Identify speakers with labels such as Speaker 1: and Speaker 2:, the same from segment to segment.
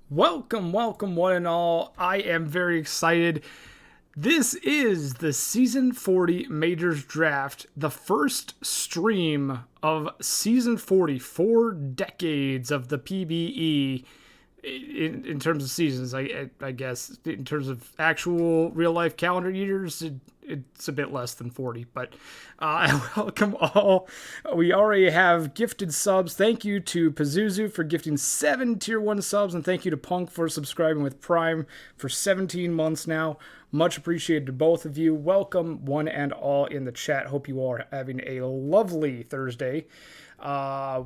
Speaker 1: Welcome, one and all. I am very excited. This is the Season 40 Majors Draft, the first stream of Season 40, 4 decades of the PBE in terms of seasons, I guess. In terms of actual real-life calendar years, it's a bit less than 40, but welcome all. We already have gifted subs. Thank you to Pazuzu for gifting 7 Tier 1 subs, and thank you to Punk for subscribing with Prime for 17 months now. Much appreciated to both of you. Welcome one and all in the chat. Hope you all are having a lovely Thursday.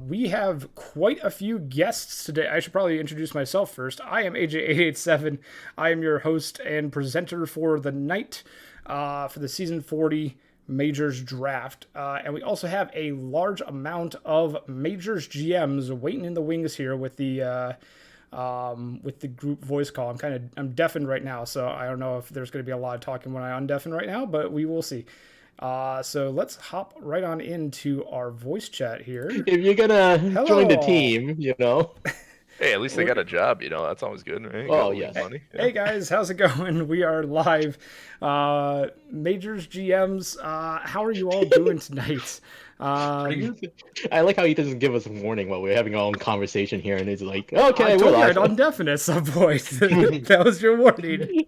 Speaker 1: We have quite a few guests today. I should probably introduce myself first. I am AJay887. I am your host and presenter for the night for the Season 40 Majors Draft. And we also have a large amount of Majors GMs waiting in the wings here with the group voice call. I'm deafened right now, so I don't know if there's going to be a lot of talking when I undeafen right now, but we will see. So let's hop right on into our voice chat here.
Speaker 2: If you're gonna join the team, you know.
Speaker 3: Hey, at least they got a job, you know. That's always good, right?
Speaker 2: Oh, yes.
Speaker 3: Money. Yeah.
Speaker 1: Hey guys, how's it going? We are live. Majors GMs, how are you all doing tonight?
Speaker 2: I like how he doesn't give us a warning while we're having our own conversation here, and he's like, "Okay,
Speaker 1: I
Speaker 2: we're
Speaker 1: told you I'd
Speaker 2: live."
Speaker 1: undeafen at some point. That was your warning.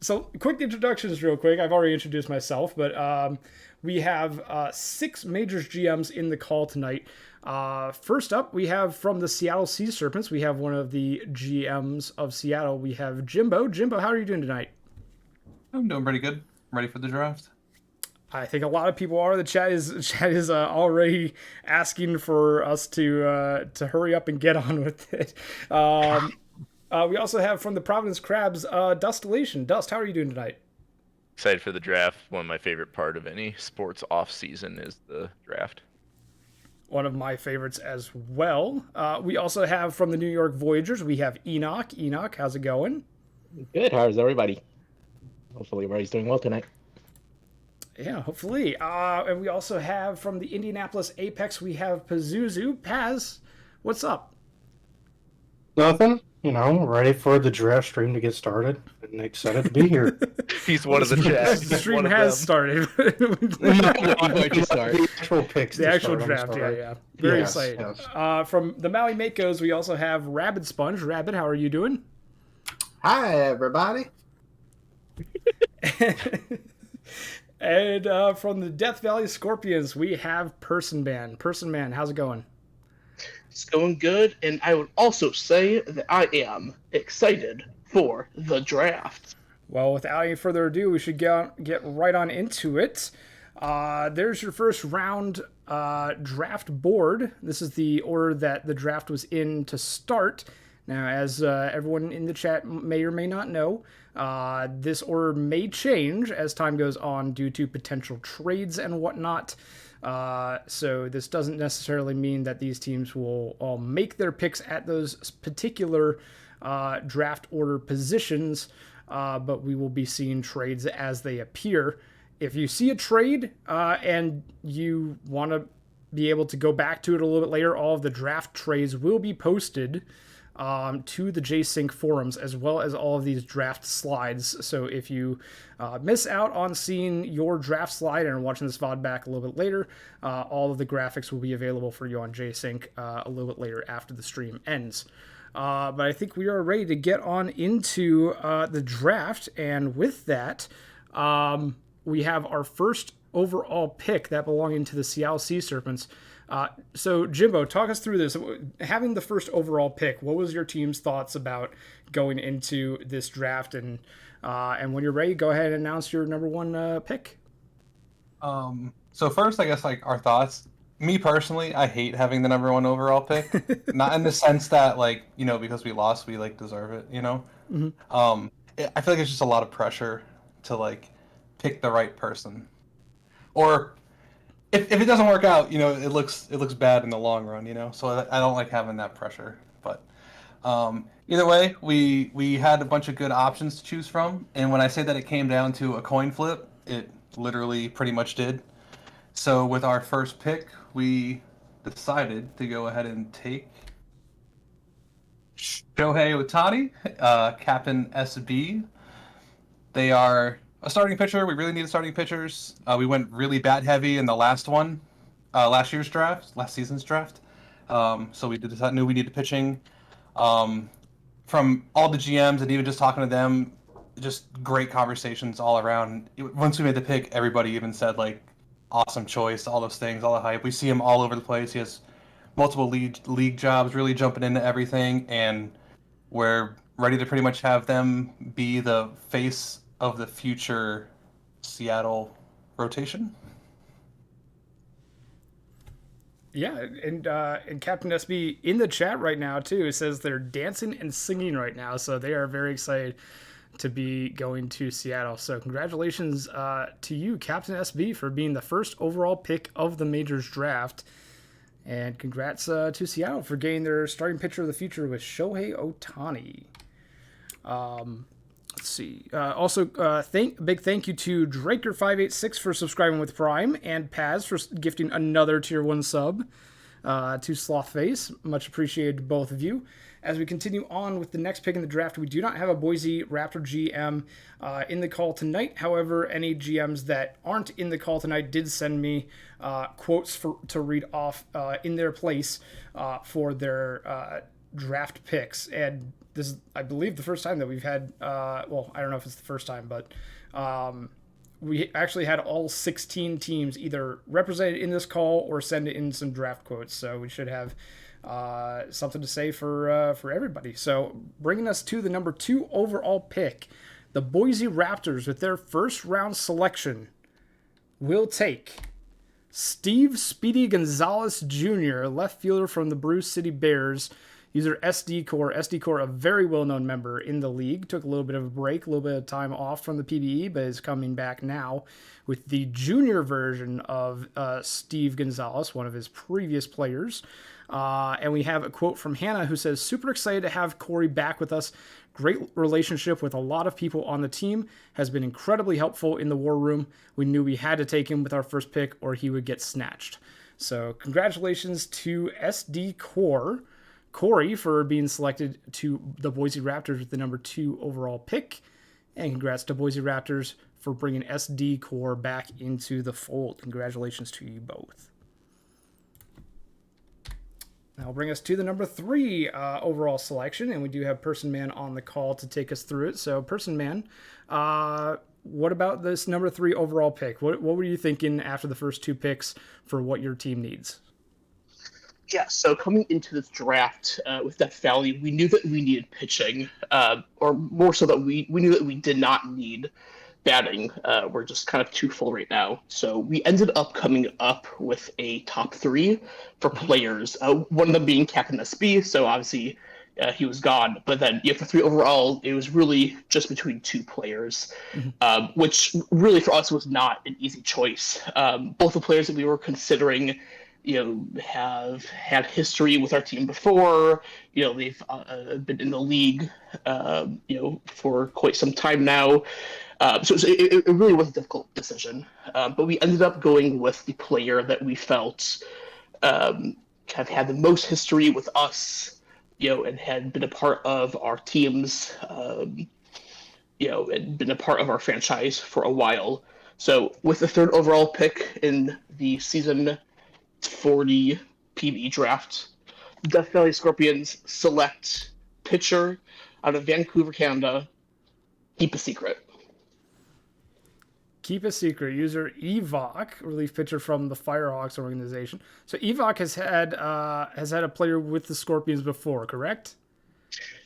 Speaker 1: So quick introductions real quick. I've already introduced myself, but we have 6 Majors GMs in the call tonight. First up, we have from the Seattle Sea Serpents, we have one of the GMs of Seattle. We have Jimbo. Jimbo, how are you doing tonight?
Speaker 4: I'm doing pretty good. I'm ready for the draft.
Speaker 1: I think a lot of people are. The chat is already asking for us to hurry up and get on with it. We also have from the Providence Crabs, Dustillation. Dust, how are you doing tonight?
Speaker 3: Excited for the draft. One of my favorite part of any sports off season is the draft.
Speaker 1: One of my favorites as well. We also have from the New York Voyagers, we have Enoch. Enoch, how's it going?
Speaker 2: Good. How's everybody? Hopefully, everybody's doing well tonight.
Speaker 1: Yeah, hopefully. And we also have from the Indianapolis Apex, we have Pazuzu. Paz, what's up?
Speaker 5: Nothing. Ready for the draft stream to get started and excited to be here.
Speaker 3: He's one of the chat.
Speaker 1: The stream has started.
Speaker 2: The
Speaker 5: actual picks.
Speaker 1: The actual draft, yeah. Very excited. Yes. From the Maui Makos, we also have Rabid Sponge. Rabid, how are you doing?
Speaker 6: Hi, everybody.
Speaker 1: And from the Death Valley Scorpions, we have Person Man. Person Man, how's it going?
Speaker 7: It's going good, and I would also say that I am excited for the draft.
Speaker 1: Well, without any further ado, we should get right on into it. There's your first round draft board. This is the order that the draft was in to start. Now, as everyone in the chat may or may not know, this order may change as time goes on due to potential trades and whatnot. So this doesn't necessarily mean that these teams will all make their picks at those particular draft order positions, but we will be seeing trades as they appear. If you see a trade and you want to be able to go back to it a little bit later, all of the draft trades will be posted to the JSync forums, as well as all of these draft slides. So if you miss out on seeing your draft slide and are watching this VOD back a little bit later, all of the graphics will be available for you on JSync a little bit later after the stream ends. But I think we are ready to get on into the draft, and with that, we have our first overall pick that belonging to the Seattle Sea Serpents. So Jimbo, talk us through this. Having the first overall pick, what was your team's thoughts about going into this draft? And when you're ready, go ahead and announce your number one pick.
Speaker 4: So first, I guess our thoughts. Me personally, I hate having the number one overall pick. Not in the sense that because we lost, we deserve it.
Speaker 1: Mm-hmm.
Speaker 4: I feel like it's just a lot of pressure to pick the right person, or if it doesn't work out, it looks bad in the long run, so I don't like having that pressure. But either way, we had a bunch of good options to choose from, and when I say that it came down to a coin flip, it literally pretty much did. So with our first pick, we decided to go ahead and take Shohei Ohtani, Captain SB. They are a starting pitcher. We really needed starting pitchers. We went really bat heavy in the last season's draft. So we knew we needed pitching. From all the GMs and even just talking to them, just great conversations all around. Once we made the pick, everybody even said awesome choice, all those things, all the hype. We see him all over the place. He has multiple league jobs, really jumping into everything, and we're ready to pretty much have them be the face of the future Seattle rotation.
Speaker 1: Yeah, and Captain SB in the chat right now too. It says they're dancing and singing right now, so they are very excited to be going to Seattle. So congratulations to you, Captain SB, for being the first overall pick of the Majors draft, and congrats to Seattle for getting their starting pitcher of the future with Shohei Ohtani. Let's see. Also, big thank you to Draker586 for subscribing with Prime, and Paz for gifting another Tier 1 sub. to Slothface. Much appreciated to both of you. As we continue on with the next pick in the draft, we do not have a Boise Raptor GM in the call tonight. However, any GMs that aren't in the call tonight did send me quotes to read off in their place for their draft picks. And this is, I believe, the first time that we've had, well, I don't know if it's the first time, but we actually had all 16 teams either represented in this call or send in some draft quotes. So we should have something to say for everybody. So bringing us to the number 2 overall pick, the Boise Raptors with their first round selection will take Steve Speedy Gonzalez Jr., left fielder from the Bruce City Bears, user SD Core. SD Core, a very well-known member in the league, took a little bit of a break, a little bit of time off from the PBE, but is coming back now with the junior version of Steve Gonzalez, one of his previous players. And we have a quote from Hannah who says, super excited to have Corey back with us. Great relationship with a lot of people on the team. Has been incredibly helpful in the war room. We knew we had to take him with our first pick or he would get snatched. So congratulations to SD Core, Corey, for being selected to the Boise Raptors with the number 2 overall pick. And congrats to Boise Raptors for bringing SD Core back into the fold. Congratulations to you both. That'll bring us to the number 3 overall selection, and we do have Person Man on the call to take us through it. So, Person Man, what about this number 3 overall pick? What were you thinking after the first 2 picks for what your team needs?
Speaker 7: Yeah, so coming into this draft with Death Valley, we knew that we needed pitching, or more so that we knew that we did not need batting. We're just kind of too full right now. So we ended up coming up with a top 3 for players, one of them being Captain SB, so obviously he was gone. But then for 3 overall, it was really just between 2 players, which really for us was not an easy choice. Both the players that we were considering have had history with our team before. They've been in the league, for quite some time now. So it really was a difficult decision. But we ended up going with the player that we felt have had the most history with us, and had been a part of our teams, and been a part of our franchise for a while. So with the 3rd overall pick in the season 40 PBE draft, Death Valley Scorpions select pitcher out of Vancouver, Canada, Keep a Secret.
Speaker 1: Keep a Secret, user Evok, relief pitcher from the Firehawks organization. So Evok has had a player with the Scorpions before, correct?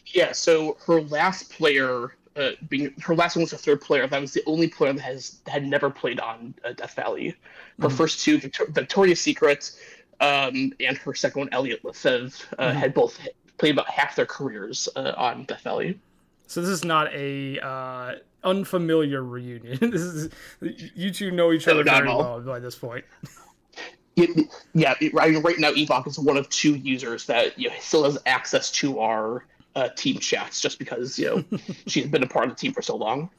Speaker 7: Yeah, so her last player, her last one was the 3rd player. That was the only player that had never played on Death Valley. Her first 2, Victoria's Secret, and her second one, Elliot Lefebvre, had both played about half their careers on Death Valley.
Speaker 1: So this is not a unfamiliar reunion. This is, you two know each other very well by this point.
Speaker 7: Right now Evok is one of 2 users that still has access to our team chats, just because she's been a part of the team for so long.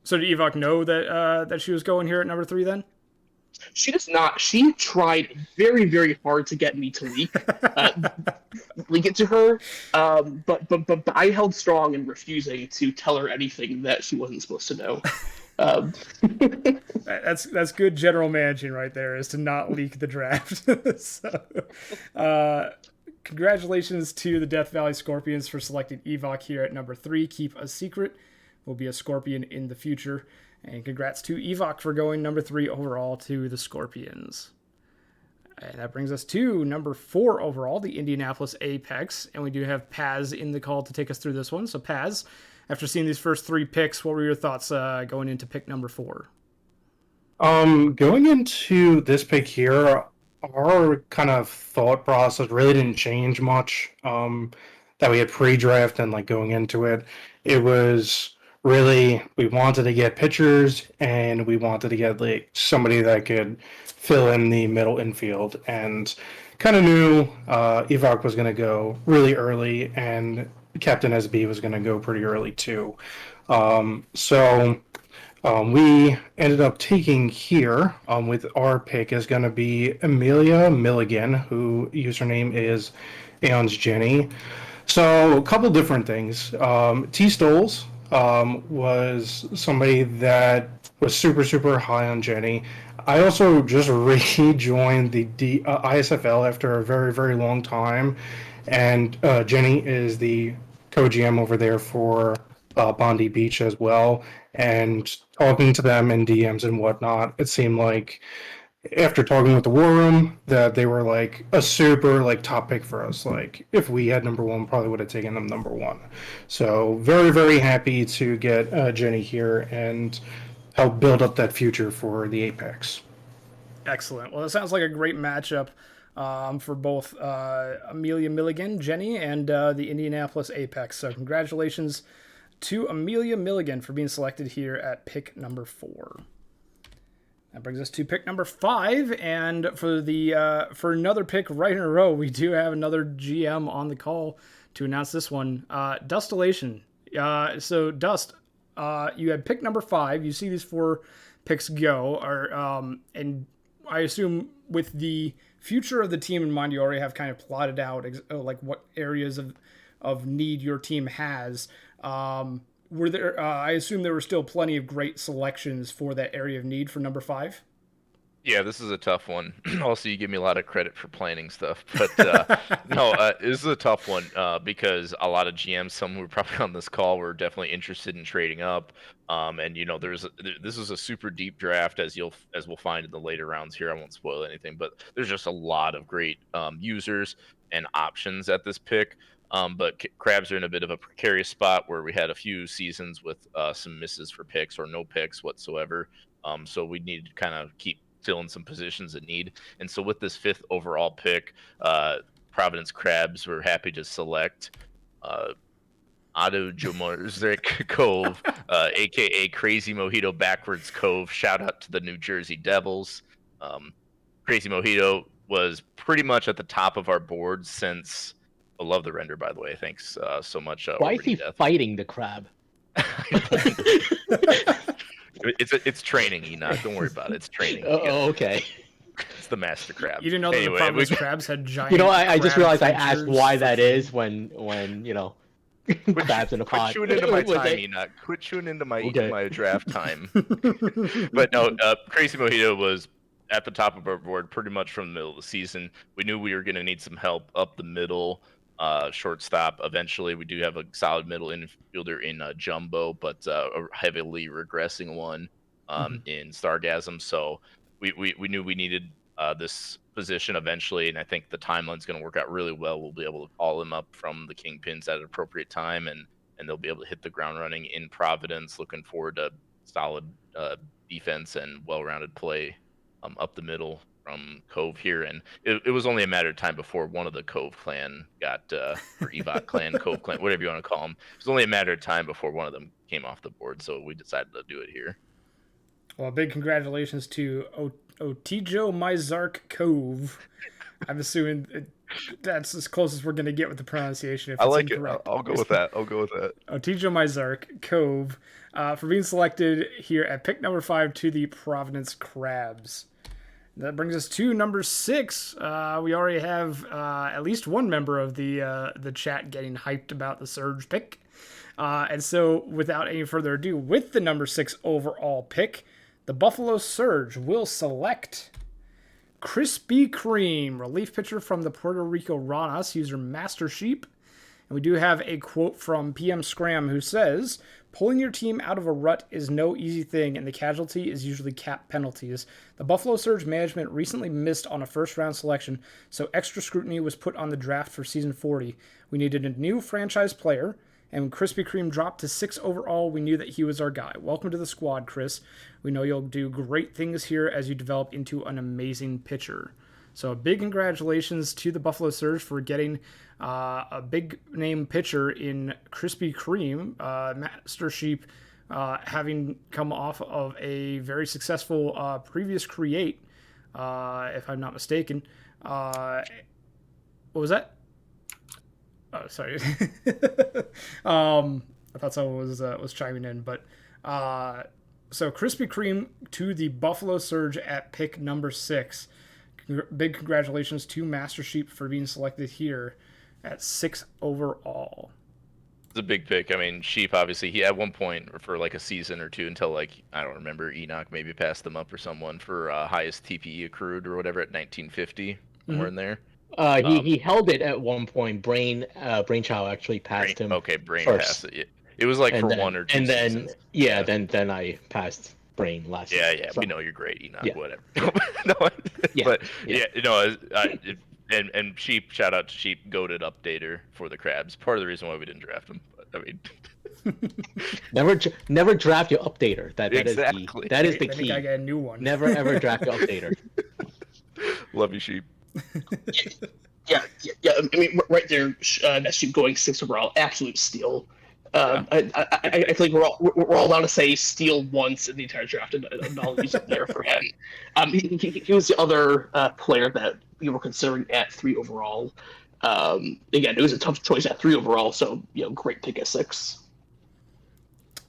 Speaker 1: So did Evok know that she was going here at number 3 then?
Speaker 7: She does not. She tried very, very hard to get me to leak it to her, but I held strong in refusing to tell her anything that she wasn't supposed to know.
Speaker 1: That's good general managing right there, is to not leak the draft. So, congratulations to the Death Valley Scorpions for selecting Evok here at number 3. Keep a Secret. Will be a Scorpion in the future. And congrats to Evok for going number 3 overall to the Scorpions. And that brings us to number 4 overall, the Indianapolis Apex. And we do have Paz in the call to take us through this one. So Paz, after seeing these first 3 picks, what were your thoughts going into pick number 4?
Speaker 5: Going into this pick here, our kind of thought process really didn't change much. That we had pre-draft and going into it, it was really, we wanted to get pitchers and we wanted to get somebody that could fill in the middle infield, and kind of knew Evok was going to go really early and Captain SB was going to go pretty early too. So We ended up taking here with our pick is going to be Amelia Milligan, who username is Aeon's Jenny. So a couple different things. T. Stoles was somebody that was super high on Jenny. I also just rejoined the ISFL after a very long time, and Jenny is the co-GM over there for Bondi Beach as well. And talking to them in DMs and whatnot, it seemed like after talking with the War Room that they were like a super like top pick for us. Like if we had number one, probably would have taken them number one. So very happy to get Jenny here and help build up that future for the Apex.
Speaker 1: Excellent. Well, it sounds like a great matchup for both Amelia Milligan, Jenny, and the Indianapolis Apex. So congratulations to Amelia Milligan for being selected here at pick number 4. That brings us to pick number 5, and for another pick right in a row, we do have another GM on the call to announce this one. Dustillation. So Dust, you had pick number 5. You see these 4 picks go, and I assume with the future of the team in mind, you already have kind of plotted out like what areas of need your team has. Were there? I assume there were still plenty of great selections for that area of need for number 5.
Speaker 3: Yeah, this is a tough one. Also, you give me a lot of credit for planning stuff, but no, this is a tough one because a lot of GMs, some who were probably on this call, were definitely interested in trading up. And this is a super deep draft, as we'll find in the later rounds here. I won't spoil anything, but there's just a lot of great users and options at this pick. But Crabs are in a bit of a precarious spot where we had a few seasons with some misses for picks or no picks whatsoever. So we need to kind of keep filling some positions in need. And so with this 5th overall pick, Providence Crabs were happy to select Otto Jomorzik Cove, aka Crazy Mojito Backwards Cove. Shout out to the New Jersey Devils. Crazy Mojito was pretty much at the top of our board since. I love the render, by the way. Thanks so much.
Speaker 2: Why is he fighting the crab?
Speaker 3: It's training, Enoch. Don't worry about it. It's training.
Speaker 2: Oh, okay.
Speaker 3: It's the master crab.
Speaker 1: You didn't know that the Providence Crabs had giant.
Speaker 2: You know, I just realized I
Speaker 1: features.
Speaker 2: asked why that is when crabs in a pot.
Speaker 3: Quit chewing into my time, Enoch. Quit chewing into my draft time. But no, Crazy Mojito was at the top of our board pretty much from the middle of the season. We knew we were going to need some help up the middle. Shortstop. Eventually, we do have a solid middle infielder in Jumbo, but a heavily regressing one in Stargasm. So we knew we needed this position eventually, and I think the timeline's going to work out really well. We'll be able to call him up from the Kingpins at an appropriate time, and they'll be able to hit the ground running in Providence. Looking forward to solid defense and well-rounded play up the middle from Cove here, and it was only a matter of time before one of the Cove clan got, or Evot clan, Cove clan, whatever you want to call them. It was only a matter of time before one of them came off the board, so we decided to do it here.
Speaker 1: Well, big congratulations to Otijo Mizark Cove. I'm assuming that's as close as we're going to get with the pronunciation. If
Speaker 3: I like
Speaker 1: incorrect.
Speaker 3: it. I'll go with that.
Speaker 1: Otijo Mizark Cove for being selected here at pick number 5 to the Providence Crabs. That brings us to number 6. We already have at least one member of the chat getting hyped about the Surge pick. And so without any further ado, with the number 6 overall pick, the Buffalo Surge will select Krispy Kreme, relief pitcher from the Puerto Rico Ranas, user Master Sheep. And we do have a quote from PM Scram who says, "Pulling your team out of a rut is no easy thing, and the casualty is usually cap penalties. The Buffalo Surge management recently missed on a first-round selection, so extra scrutiny was put on the draft for Season 40. We needed a new franchise player, and when Krispy Kreme dropped to 6 overall, we knew that he was our guy. Welcome to the squad, Chris. We know you'll do great things here as you develop into an amazing pitcher." So a big congratulations to the Buffalo Surge for getting a big name pitcher in Krispy Kreme. Master Sheep having come off of a very successful previous create, if I'm not mistaken. What was that? Oh, sorry. I thought someone was chiming in, but So Krispy Kreme to the Buffalo Surge at pick number 6. Big congratulations to Master Sheep for being selected here at 6 overall.
Speaker 3: It's a big pick. I mean, Sheep, obviously, he at one point for like a season or two until like, I don't remember, Enoch maybe passed them up or someone for highest TPE accrued or whatever at 1950, somewhere in there.
Speaker 2: He held it at one point. Brainchild actually passed him.
Speaker 3: Okay, Brain
Speaker 2: first.
Speaker 3: passed it. It was like
Speaker 2: And
Speaker 3: for
Speaker 2: then,
Speaker 3: 1 or 2
Speaker 2: and then
Speaker 3: seasons.
Speaker 2: then I passed Brain last year.
Speaker 3: Yeah,
Speaker 2: So,
Speaker 3: we know you're great, Enoch.
Speaker 2: Yeah.
Speaker 3: Whatever. No,
Speaker 2: Yeah,
Speaker 3: but
Speaker 2: yeah.
Speaker 3: and Sheep. Shout out to Sheep, goated updater for the Crabs. Part of the reason why we didn't draft him. But, I mean,
Speaker 2: never draft your updater. That
Speaker 3: Exactly.
Speaker 2: That is the
Speaker 1: I think
Speaker 2: key.
Speaker 1: I get a new one.
Speaker 2: Never ever draft your updater.
Speaker 3: love you, Sheep.
Speaker 7: Yeah. I mean, right there, that Sheep going 6 overall, absolute steal. I feel like we're all allowed to say steal once in the entire draft, and I'll use it there for him. He was the other player that we were considering at 3 overall. Again, it was a tough choice at 3 overall, so great pick at 6.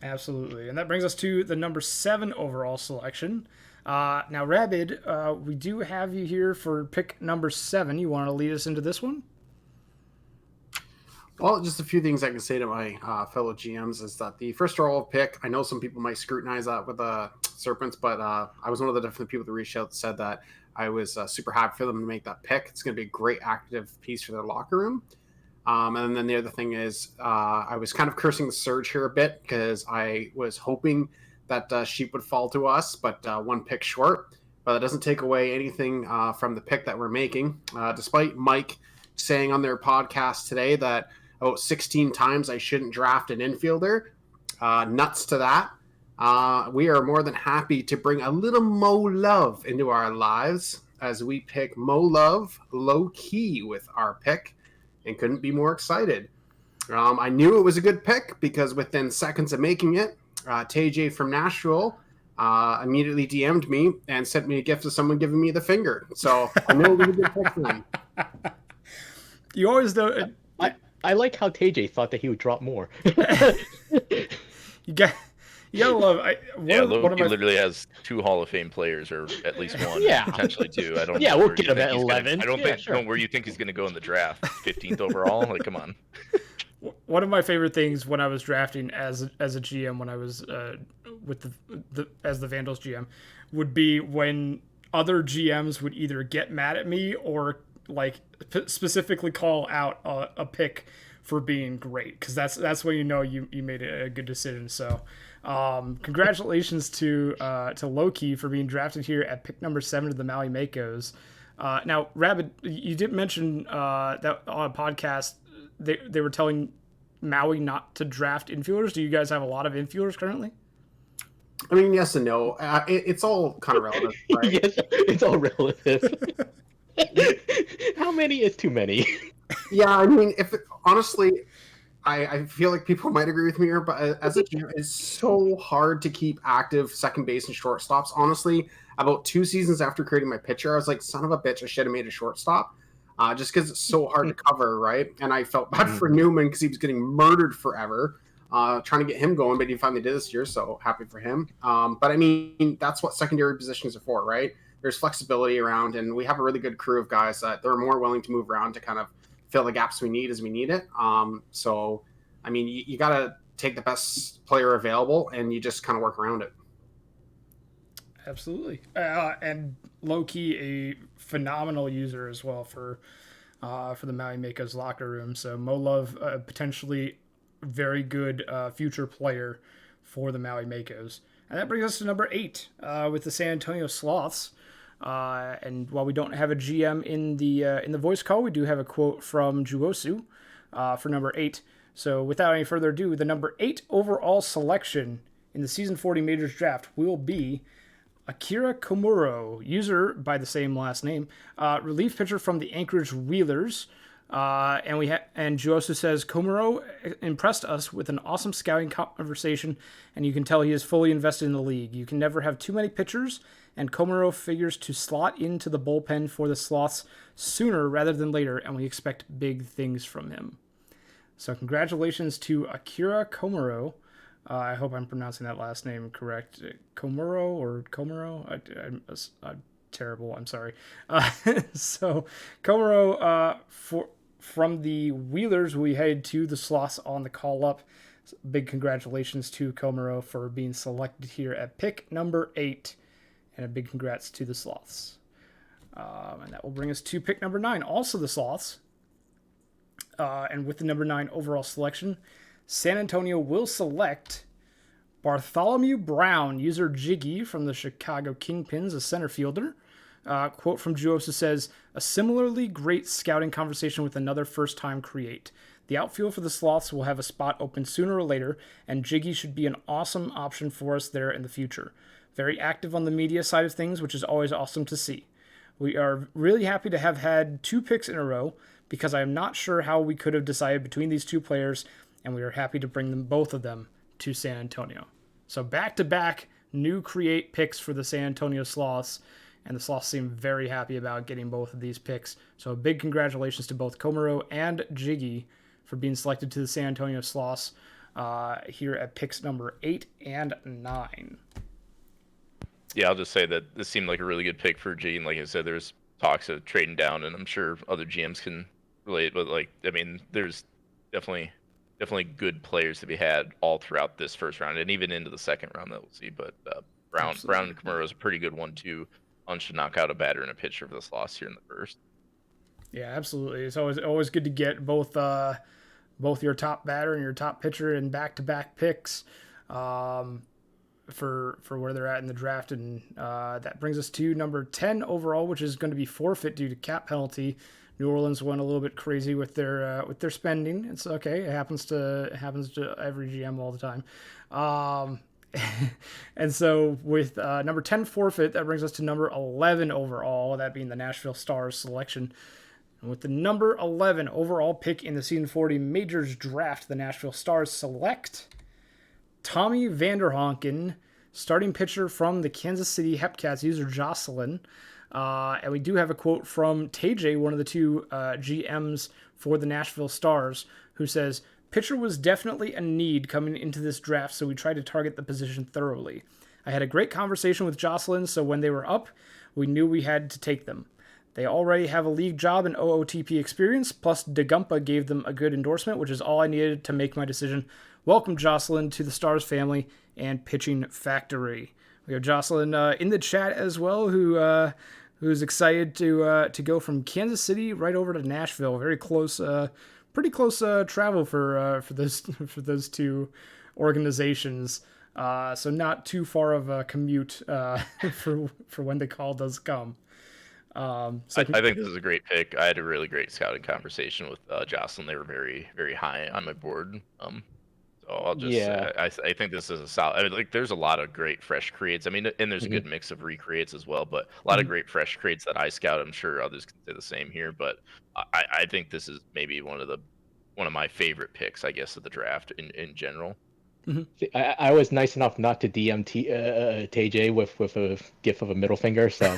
Speaker 1: Absolutely. And that brings us to the number 7 overall selection. Now, Rabid, we do have you here for pick number 7. You want to lead us into this one?
Speaker 6: Well, just a few things I can say to my fellow GMs is that the first overall pick, I know some people might scrutinize that with Serpents, but I was one of the different people that reached out that said that I was super happy for them to make that pick. It's going to be a great active piece for their locker room. And then the other thing is I was kind of cursing the Surge here a bit because I was hoping that Sheep would fall to us, but 1 pick short. But that doesn't take away anything from the pick that we're making. Despite Mike saying on their podcast today that about 16 times I shouldn't draft an infielder, nuts to that. We are more than happy to bring a little Mo Love into our lives as we pick Mo Love low key with our pick and couldn't be more excited. I knew it was a good pick because within seconds of making it, AJay from Nashville immediately DM'd me and sent me a gift of someone giving me the finger. So I knew it was a good pick for him.
Speaker 1: You always know.
Speaker 2: I like how TJ thought that he would drop more.
Speaker 1: You gotta love.
Speaker 3: Loki literally has 2 Hall of Fame players, or at least 1,
Speaker 2: Yeah.
Speaker 3: potentially 2. I don't.
Speaker 2: Yeah,
Speaker 3: know
Speaker 2: we'll
Speaker 3: where
Speaker 2: get
Speaker 3: you
Speaker 2: him
Speaker 3: think
Speaker 2: at
Speaker 3: he's gonna-
Speaker 2: 11.
Speaker 3: I don't
Speaker 2: Yeah,
Speaker 3: think.
Speaker 2: sure.
Speaker 3: No, where you think he's going to go in the draft? 15th overall? Like, come on.
Speaker 1: One of my favorite things when I was drafting as a GM when I was with as the Vandals GM would be when other GMs would either get mad at me or like specifically call out a pick for being great, because that's when you made a good decision. So congratulations to Loki for being drafted here at pick number 7 to the Maui Makos. Now, Rabbit, you did mention that on a podcast they were telling Maui not to draft infielders. Do you guys have a lot of infielders currently?
Speaker 6: I mean, yes and no. It's all kind of relative, right?
Speaker 2: Yes, it's all relative. How many is too many?
Speaker 6: Yeah, I mean, honestly, I feel like people might agree with me here, but as a GM, it's so hard to keep active second base and shortstops. Honestly, about 2 seasons after creating my pitcher, I was like, son of a bitch, I should have made a shortstop. Just because it's so hard to cover, right? And I felt bad for Newman because he was getting murdered forever, trying to get him going, but he finally did this year, so happy for him. But I mean, that's what secondary positions are for, right? There's flexibility around, and we have a really good crew of guys that they're more willing to move around to kind of fill the gaps we need as we need it. So, I mean, you got to take the best player available, and you just kind of work around it.
Speaker 1: Absolutely. And low-key a phenomenal user as well for the Maui Makos locker room. So Mo Love, potentially very good future player for the Maui Makos. And that brings us to number 8 with the San Antonio Sloths. And while we don't have a GM in the voice call, we do have a quote from Juosu for number 8. So without any further ado, the number 8 overall selection in the Season 40 Majors Draft will be Akira Komuro, user by the same last name, relief pitcher from the Anchorage Wheelers. And Juosu says Komuro impressed us with an awesome scouting conversation, and you can tell he is fully invested in the league. You can never have too many pitchers, and Komuro figures to slot into the bullpen for the Sloths sooner rather than later, and we expect big things from him. So congratulations to Akira Komuro I hope I'm pronouncing that last name correct. Komuro or Komuro? I'm terrible. I'm sorry. So Komuro, from the Wheelers, we head to the Sloths on the call up. Big congratulations to Komuro for being selected here at pick number 8, and a big congrats to the Sloths. And that will bring us to pick number 9, also the Sloths. And with the number 9 overall selection, San Antonio will select Bartholomew Brown, user Jiggy from the Chicago Kingpins, a center fielder. Quote from Juosa says, a similarly great scouting conversation with another first-time create. The outfield for the Sloths will have a spot open sooner or later, and Jiggy should be an awesome option for us there in the future. Very active on the media side of things, which is always awesome to see. We are really happy to have had 2 picks in a row, because I am not sure how we could have decided between these 2 players, and we are happy to bring them, both of them, to San Antonio. So back-to-back new create picks for the San Antonio Sloths, and the Sloths seem very happy about getting both of these picks. So a big congratulations to both Komuro and Jiggy for being selected to the San Antonio Sloths here at picks number 8 and 9.
Speaker 3: Yeah, I'll just say that this seemed like a really good pick for G, and like I said, there's talks of trading down, and I'm sure other GMs can relate. But like, I mean, there's definitely good players to be had all throughout this first round, and even into the second round that we'll see. But Brown and Kimura is a pretty good one too. On to knock out a batter and a pitcher for this loss here in the first.
Speaker 1: Yeah, absolutely. It's always good to get both your top batter and your top pitcher in back-to-back picks. For where they're at in the draft, and that brings us to number 10 overall, which is going to be forfeit due to cap penalty. New Orleans went a little bit crazy with their spending. It's okay; it happens to every GM all the time. And so with number 10 forfeit, that brings us to number 11 overall, that being the Nashville Stars selection. And with the number 11 overall pick in the Season 40 Majors draft, the Nashville Stars select Tommy Vanderhonken, starting pitcher from the Kansas City Hepcats, user Jocelyn. And we do have a quote from AJay, one of the 2 GMs for the Nashville Stars, who says, pitcher was definitely a need coming into this draft, so we tried to target the position thoroughly. I had a great conversation with Jocelyn, so when they were up, we knew we had to take them. They already have a league job and OOTP experience, plus DeGumpa gave them a good endorsement, which is all I needed to make my decision. Welcome, Jocelyn, to the Stars family and Pitching Factory. We have Jocelyn in the chat as well, who's excited to go from Kansas City right over to Nashville. Very close, pretty close travel for those 2 organizations. So not too far of a commute for when the call does come.
Speaker 3: I think this is a great pick. I had a really great scouting conversation with Jocelyn. They were very, very high on my board. So I'll just I think this is a solid. I mean, like, there's a lot of great fresh creates. I mean, and there's a good mix of recreates as well, but a lot of great fresh creates that I scout. I'm sure others can say the same here, but I think this is maybe one of my favorite picks, I guess, of the draft in general.
Speaker 2: See, I was nice enough not to DM AJay with a gif of a middle finger, so.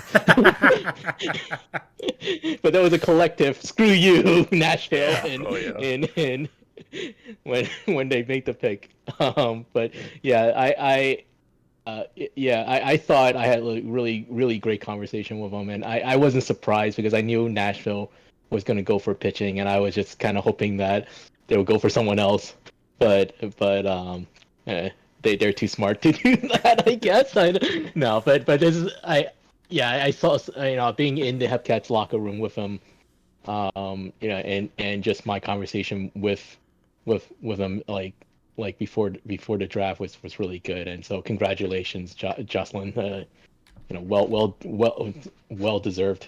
Speaker 2: But that was a collective screw you, Nashville, and when they make the pick. But yeah, I thought I had a really great conversation with them, and I wasn't surprised because I knew Nashville was going to go for pitching, and I was just kind of hoping that they would go for someone else. But they're too smart to do that, I guess. But this is I saw being in the Hepcats locker room with them, and just my conversation with them like before the draft was really good, and so congratulations, Jocelyn. Well deserved.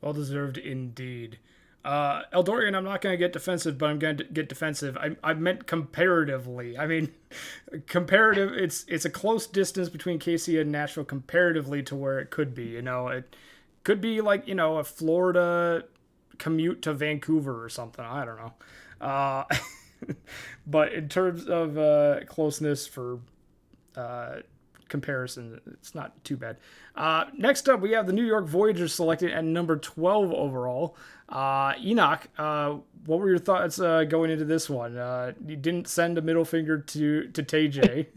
Speaker 1: Well deserved indeed. Eldorian, I'm not going to get defensive, but I'm going to get defensive. I meant comparatively. I mean, comparative. It's a close distance between KC and Nashville comparatively to where it could be. It could be like a Florida commute to Vancouver or something. I don't know. But in terms of closeness for comparison. It's not too bad. Next up, we have the New York Voyagers selected at number 12 overall. Enoch, what were your thoughts going into this one? You didn't send a middle finger to AJay.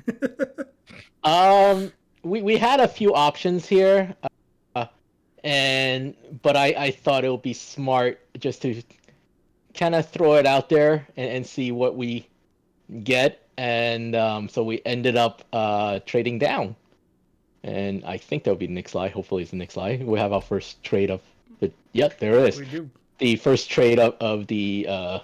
Speaker 2: We had a few options here, but I thought it would be smart just to kind of throw it out there and see what we get, and so we ended up trading down, and I think that would be Nixlie. Hopefully it's Nixlie. We have our first trade of the. Yep, there it is.
Speaker 1: We do.
Speaker 2: The first trade of the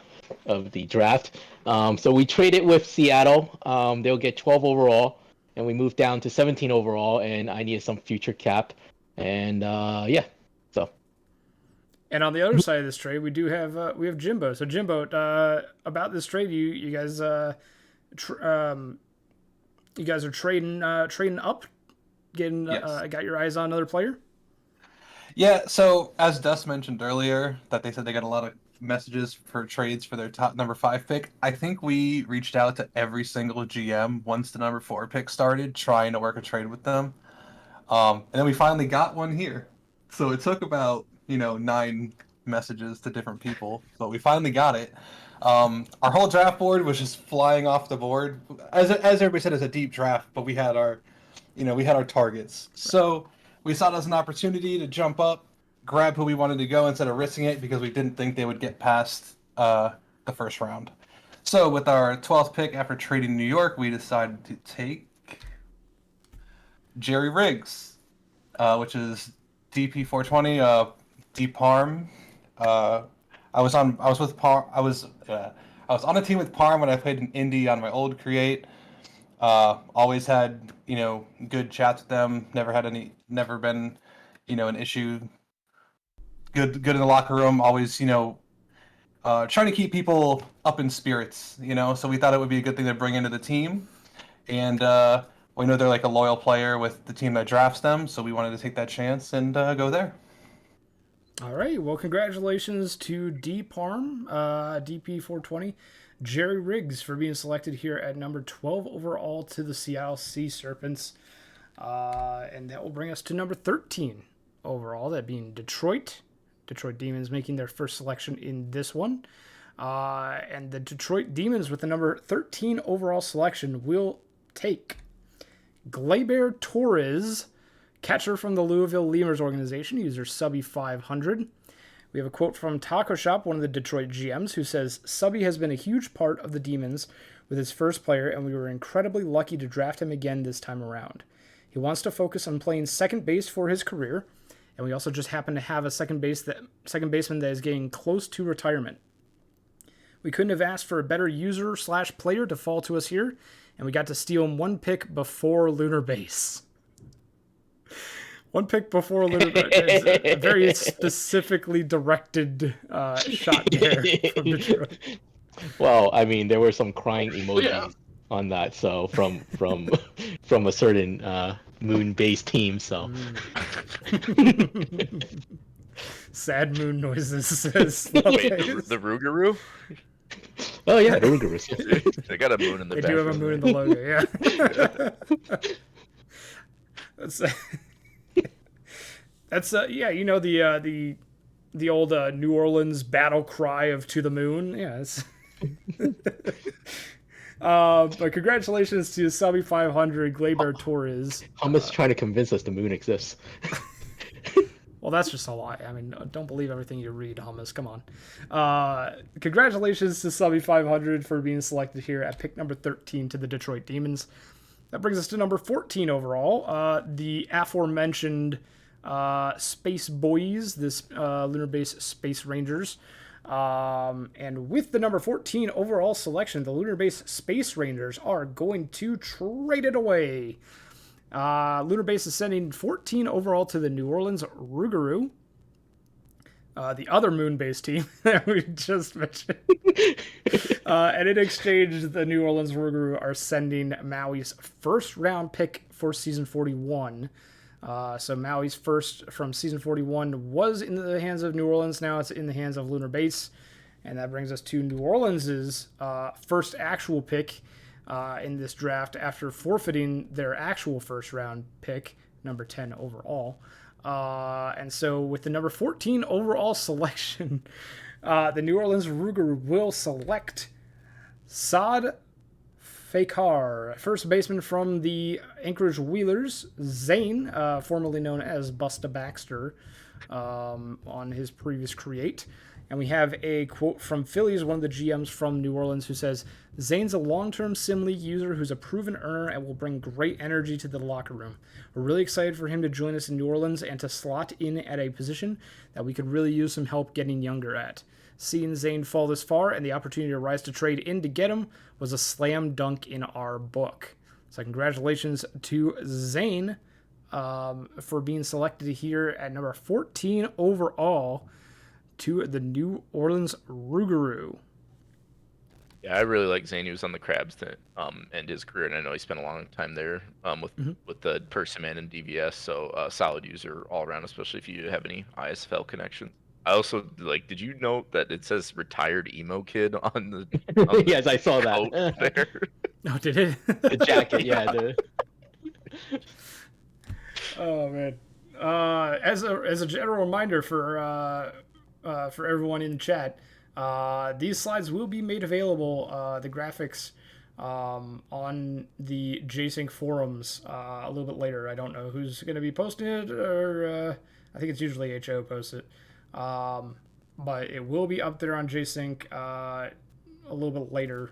Speaker 2: draft. So we traded with Seattle. They'll get 12 overall, and we moved down to 17 overall, and I needed some future cap, and yeah. So.
Speaker 1: And on the other side of this trade, we do have we have Jimbo. So Jimbo, about this trade, you guys are trading up, getting
Speaker 4: Yes.
Speaker 1: got your eyes on another player.
Speaker 4: Yeah, so as Dust mentioned earlier, that they said they got a lot of messages for trades for their top number 5 pick. I think we reached out to every single GM once the number 4 pick started, trying to work a trade with them. And then we finally got one here. So it took about 9 messages to different people, but we finally got it. Our whole draft board was just flying off the board. As everybody said, it's a deep draft, but we had our targets. So we saw it as an opportunity to jump up, grab who we wanted to go instead of risking it because we didn't think they would get past the first round. So with our 12th pick after trading New York, we decided to take Jerry Riggs, which is DP 420, D Parm. I was on a team with Parm when I played in Indy on my old create. Always had good chats with them. Never been an issue. Good in the locker room. Always trying to keep people up in spirits. So we thought it would be a good thing to bring into the team, and we know they're like a loyal player with the team that drafts them. So we wanted to take that chance and go there.
Speaker 1: All right. Well, congratulations to D Parm, DP 420, Jerry Riggs for being selected here at number 12 overall to the Seattle Sea Serpents. And that will bring us to number 13 overall, that being Detroit. Detroit Demons making their first selection in this one. And the Detroit Demons with the number 13 overall selection will take Gleyber Torres, catcher from the Louisville Lemurs organization, user Subby500. We have a quote from Taco Shop, one of the Detroit GMs, who says, Subby has been a huge part of the Demons with his first player, and we were incredibly lucky to draft him again this time around. He wants to focus on playing second base for his career, and we also just happen to have a second baseman that is getting close to retirement. We couldn't have asked for a better user/player to fall to us here, and we got to steal him one pick before Lunar Base. One pick before Lunar Base. It's a very specifically directed shot there from Detroit.
Speaker 2: Well, I mean, there were some crying emojis on that, so from a certain moon-based team. So
Speaker 1: sad moon noises. Says
Speaker 3: Wait, the Rougarou?
Speaker 2: Oh yeah, the Rougarou.
Speaker 3: They got a moon in the
Speaker 1: They
Speaker 3: back.
Speaker 1: do have a moon in the logo. Yeah. That's yeah, the old New Orleans battle cry of "To the Moon." Yes. But congratulations to Subby500, Gleyber Torres.
Speaker 2: Hummus trying to convince us the moon exists.
Speaker 1: Well, that's just a lie. I mean, don't believe everything you read, Hummus. Come on. Congratulations to Subby500 for being selected here at pick number 13 to the Detroit Demons. That brings us to number 14 overall. The aforementioned Space Boys, this Lunar Base Space Rangers. And with the number 14 overall selection, the Lunar Base Space Rangers are going to trade it away. Lunar Base is sending 14 overall to the New Orleans Rougarou, the other moon-based team that we just mentioned. And in exchange, the New Orleans Rougarou are sending Maui's first-round pick for Season 41. So Maui's first from Season 41 was in the hands of New Orleans. Now it's in the hands of Lunar Base. And that brings us to New Orleans' first actual pick in this draft after forfeiting their actual first round pick, number 10 overall. And so with the number 14 overall selection, the New Orleans Rougarou will select Saad Fakar, first baseman from the Anchorage Wheelers, Zane, formerly known as Busta Baxter, on his previous create. And we have a quote from Phillies, one of the GMs from New Orleans, who says, Zane's a long-term Sim League user who's a proven earner and will bring great energy to the locker room. We're really excited for him to join us in New Orleans and to slot in at a position that we could really use some help getting younger at. Seeing Zane fall this far and the opportunity to rise to trade in to get him was a slam dunk in our book. So congratulations to Zane for being selected here at number 14 overall to the New Orleans Rougarou.
Speaker 3: Yeah, I really like Zane. He was on the Crabs to end his career, and I know he spent a long time there with the Persimmon and DVS. So solid user all around, especially if you have any ISFL connections. I also like. Did you note that it says "retired emo kid" on the
Speaker 2: yes, I saw
Speaker 3: coat
Speaker 2: that.
Speaker 3: there?
Speaker 1: Oh, did it?
Speaker 2: The jacket, yeah.
Speaker 1: Oh man. As a general reminder for everyone in the chat, these slides will be made available, the graphics, on the JSync forums a little bit later. I don't know who's going to be posting it, or I think it's usually AJay who posts it. But it will be up there on JSync a little bit later,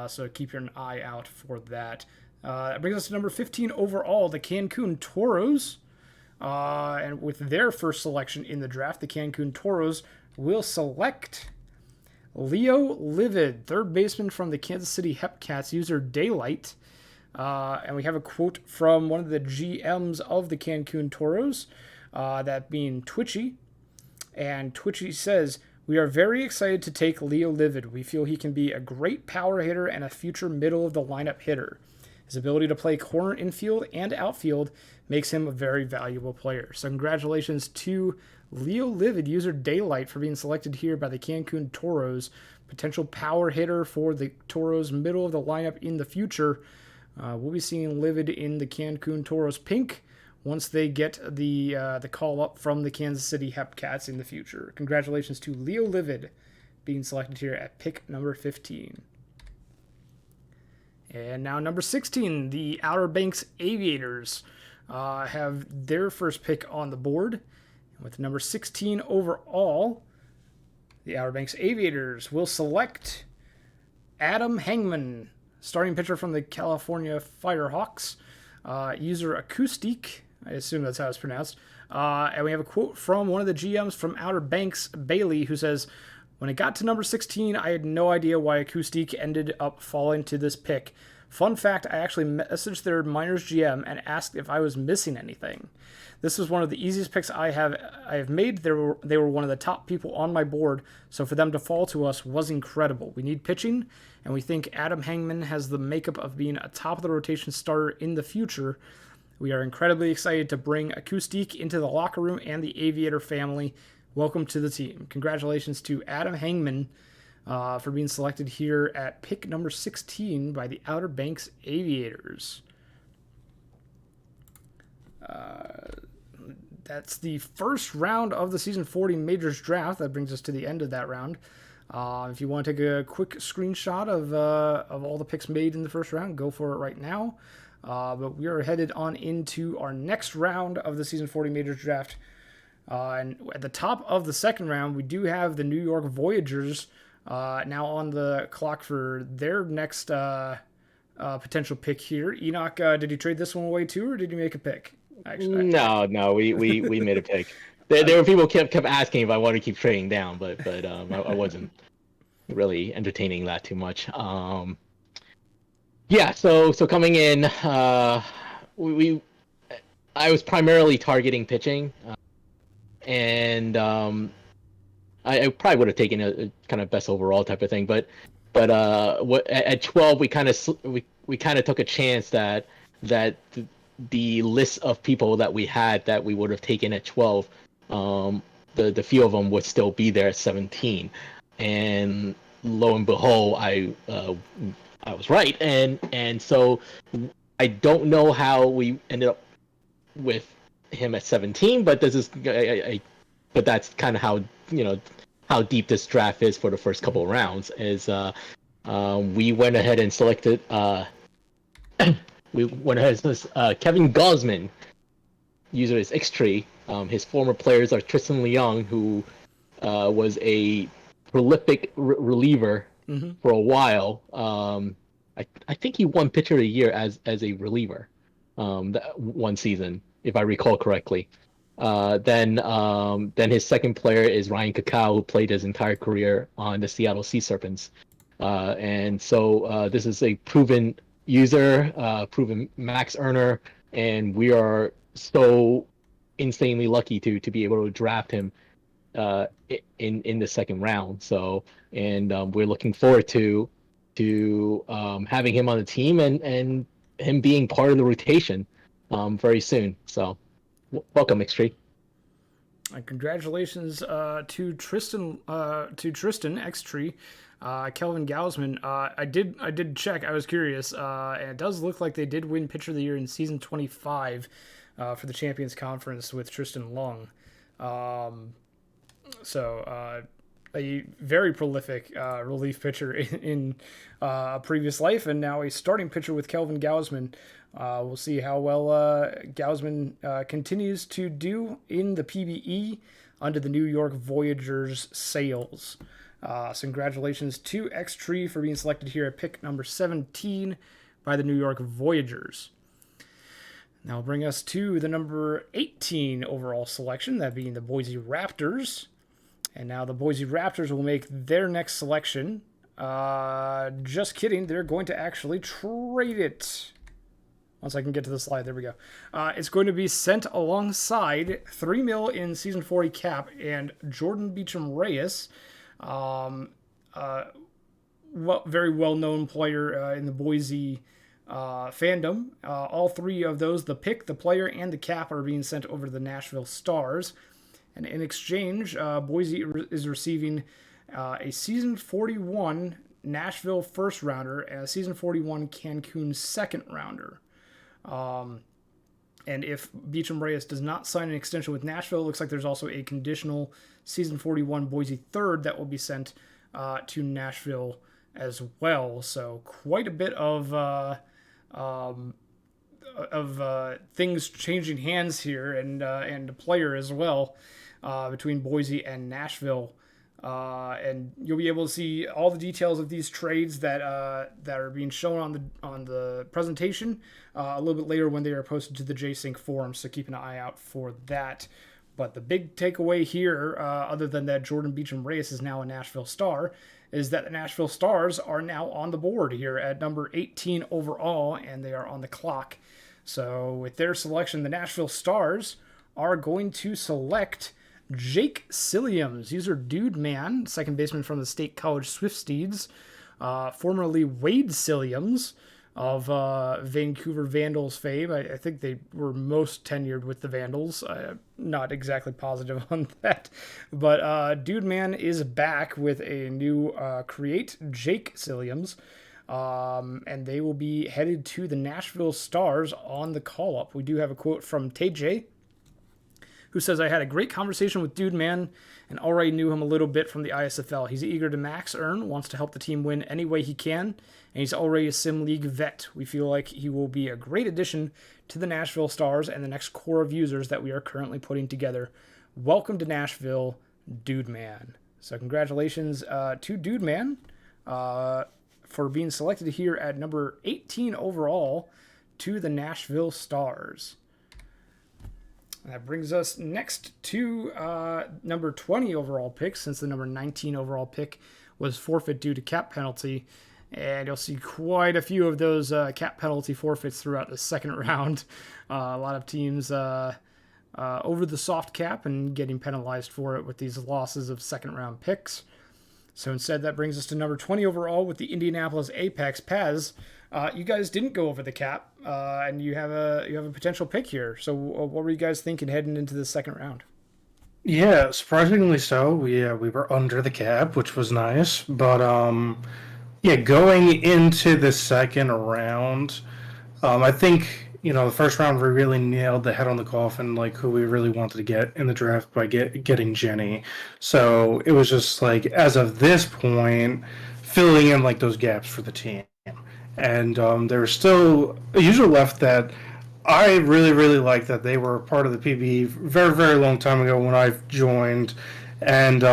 Speaker 1: so keep your eye out for that. That brings us to number 15 overall, the Cancun Toros. And with their first selection in the draft, the Cancun Toros will select Leo Livid, third baseman from the Kansas City Hepcats, user Daylight. And we have a quote from one of the GMs of the Cancun Toros, that being Twitchy. And Twitchy says, we are very excited to take Leo Livid. We feel he can be a great power hitter and a future middle of the lineup hitter. His ability to play corner infield and outfield makes him a very valuable player. So congratulations to Leo Livid, user Daylight, for being selected here by the Cancun Toros. Potential power hitter for the Toros, middle of the lineup in the future. We'll be seeing Livid in the Cancun Toros pink once they get the call up from the Kansas City Hepcats in the future. Congratulations to Leo Livid being selected here at pick number 15. And now number 16, the Outer Banks Aviators have their first pick on the board. With number 16 overall, the Outer Banks Aviators will select Adam Hangman, starting pitcher from the California Firehawks, user Acoustic. I assume that's how it's pronounced. And we have a quote from one of the GMs from Outer Banks, Bailey, who says, when it got to number 16, I had no idea why Acoustic ended up falling to this pick. Fun fact, I actually messaged their minors GM and asked if I was missing anything. This was one of the easiest picks I have made. They were one of the top people on my board, so for them to fall to us was incredible. We need pitching, and we think Adam Hangman has the makeup of being a top-of-the-rotation starter in the future. We are incredibly excited to bring Acoustic into the locker room and the Aviator family. Welcome to the team. Congratulations to Adam Hangman for being selected here at pick number 16 by the Outer Banks Aviators. That's the first round of the Season 40 Majors Draft. That brings us to the end of that round. If you want to take a quick screenshot of all the picks made in the first round, go for it right now. But we are headed on into our next round of the Season 40 Majors Draft. And at the top of the second round, we do have the New York Voyagers now on the clock for their next potential pick here. Enoch, did you trade this one away too, or did you make a pick?
Speaker 2: Actually, no, we made a pick. There were people kept asking if I wanted to keep trading down, but I wasn't really entertaining that too much. Yeah, so coming in, I was primarily targeting pitching, and I probably would have taken a kind of best overall type of thing, but at 12 we kind of took a chance that the list of people that we had that we would have taken at 12, the few of them would still be there at 17, and lo and behold, I I was right, and so I don't know how we ended up with him at 17, but this is but that's kind of how how deep this draft is for the first couple of rounds. Is we went ahead and selected Kevin Gosman. User is Xtree. His former players are Tristan Leung, who was a prolific reliever for a while. I think he won Pitcher of the Year as a reliever that one season, if I recall correctly. Then his second player is Ryan Cacao, who played his entire career on the Seattle Sea Serpents. And so this is a proven user, proven max earner, and we are so insanely lucky to be able to draft him in the second round. So, and we're looking forward to having him on the team and him being part of the rotation very soon. So, welcome, Xtree.
Speaker 1: Congratulations to Tristan Xtree. Kelvin Gausman. I did check. I was curious, and it does look like they did win Pitcher of the Year in season 25 for the Champions Conference with Tristan Lung. So a very prolific relief pitcher in a previous life, and now a starting pitcher with Kelvin Gausman. We'll see how well Gausman continues to do in the PBE under the New York Voyagers sails. So congratulations to Xtree for being selected here at pick number 17 by the New York Voyagers. Now bring us to the number 18 overall selection, that being the Boise Raptors. And now the Boise Raptors will make their next selection. Just kidding, they're going to actually trade it. Once I can get to the slide, there we go. It's going to be sent alongside $3 million in season 40 cap and Jordan Beecham-Reyes. Very well-known player in the Boise fandom. All three of those, the pick, the player, and the cap, are being sent over to the Nashville Stars. And in exchange, Boise is receiving a season 41 Nashville first rounder and a season 41 Cancun second rounder. And if Beecham-Reyes does not sign an extension with Nashville, it looks like there's also a conditional season 41 Boise third that will be sent to Nashville as well. So quite a bit of things changing hands here, and a player as well between Boise and Nashville. And you'll be able to see all the details of these trades that are being shown on the presentation a little bit later when they are posted to the JSync forum. So keep an eye out for that. But the big takeaway here, other than that Jordan Beecham-Reyes is now a Nashville Star, is that the Nashville Stars are now on the board here at number 18 overall, and they are on the clock. So with their selection, the Nashville Stars are going to select Jake Silliams, user Dude Man, second baseman from the State College Swifties, formerly Wade Silliams of Vancouver Vandals fame. I think they were most tenured with the Vandals. Not exactly positive on that. But Dude Man is back with a new create, Jake Silliams. And they will be headed to the Nashville Stars on the call-up. We do have a quote from AJay, who says, "I had a great conversation with Dude Man and already knew him a little bit from the ISFL. He's eager to max earn, wants to help the team win any way he can, and he's already a Sim League vet. We feel like he will be a great addition to the Nashville Stars and the next core of users that we are currently putting together. Welcome to Nashville, Dude Man." So congratulations to Dude Man for being selected here at number 18 overall to the Nashville Stars. That brings us next to number 20 overall pick, since the number 19 overall pick was forfeit due to cap penalty. And you'll see quite a few of those cap penalty forfeits throughout the second round. A lot of teams over the soft cap and getting penalized for it with these losses of second round picks. So instead, that brings us to number 20 overall with the Indianapolis Apex. Paz, you guys didn't go over the cap, and you have a potential pick here. So what were you guys thinking heading into the second round?
Speaker 5: Yeah, surprisingly so. We were under the cap, which was nice. But Yeah, going into the second round, I think the first round we really nailed the head on the coffin, like who we really wanted to get in the draft by getting Jenny. So it was just like as of this point, filling in like those gaps for the team, and there was still a user left that I really liked that they were part of the PBE very long time ago when I joined, and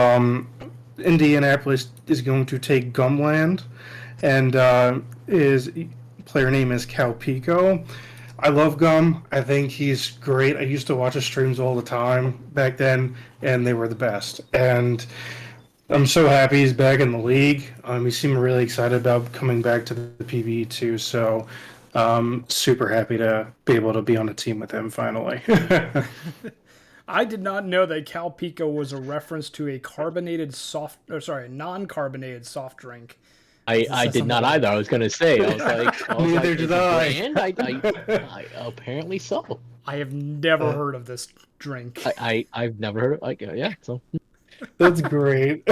Speaker 5: Indianapolis is going to take Gumland, and his player name is Cal Pico. I love Gum. I think he's great. I used to watch his streams all the time back then, and they were the best. And I'm so happy he's back in the league. He seemed really excited about coming back to the PBE too. So super happy to be able to be on a team with him finally.
Speaker 1: I did not know that Cal Pico was a reference to a non-carbonated soft drink.
Speaker 2: I did not either. I was gonna say.
Speaker 5: Neither did I.
Speaker 2: And I apparently so.
Speaker 1: I have never heard of this drink.
Speaker 2: I've never heard of yeah. So
Speaker 5: that's great.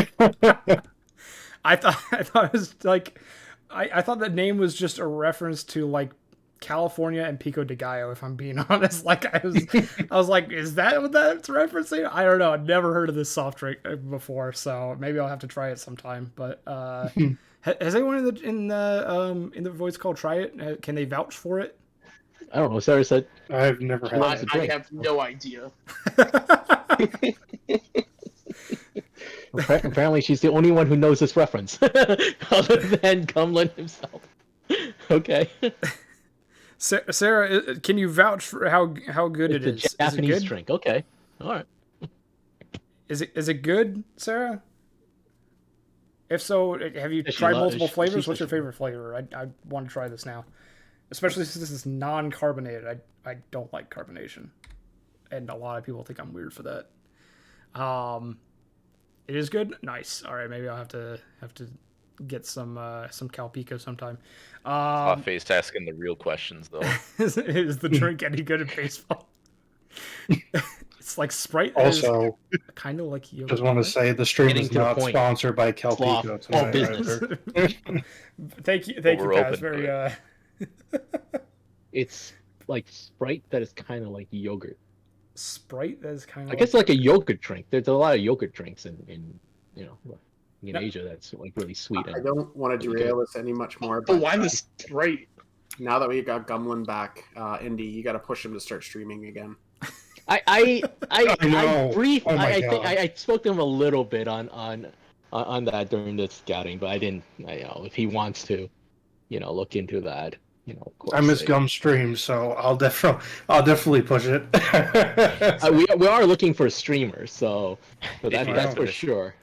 Speaker 1: I thought it was like I thought the name was just a reference to like California and Pico de Gallo, if I'm being honest. Like I was like, is that what that's referencing? I don't know. I've never heard of this soft drink before, so maybe I'll have to try it sometime. But has anyone in the voice call try it? Can they vouch for it?
Speaker 2: I don't know. Sarah said
Speaker 5: I've never had it.
Speaker 7: I have no idea.
Speaker 2: Apparently, she's the only one who knows this reference, other than Cumlin himself. Okay.
Speaker 1: Sarah, can you vouch for how good it is?
Speaker 2: It's a Japanese
Speaker 1: is it good?
Speaker 2: drink. Okay. All right.
Speaker 1: Is it good, Sarah? If so, have you tried multiple flavors? What's your favorite flavor? I want to try this now, especially since this is non-carbonated. I don't like carbonation, and a lot of people think I'm weird for that. It is good. Nice. All right, maybe I'll have to get some Cal Pico sometime.
Speaker 3: Hot face asking the real questions though.
Speaker 1: Is the drink any good at baseball? It's like Sprite.
Speaker 5: Also,
Speaker 1: kind of like yogurt.
Speaker 5: Just want to say the stream is not sponsored by Cal Pico tonight.
Speaker 2: Business.
Speaker 1: Thank you, Pat. Very.
Speaker 2: It's like Sprite that is kind of like yogurt.
Speaker 1: Sprite that is kind of.
Speaker 2: I guess like a yogurt drink. There's a lot of yogurt drinks in Asia that's like really sweet.
Speaker 6: I don't want to derail this any much more.
Speaker 7: But why the Sprite?
Speaker 6: Now that we got Gumlin back, Indy, you got to push him to start streaming again.
Speaker 2: I
Speaker 5: God.
Speaker 2: I spoke to him a little bit on that during the scouting, but I didn't. If he wants to, look into that. Of course,
Speaker 5: I miss Gum stream, so I'll definitely push it.
Speaker 2: we are looking for streamers, so that's for sure.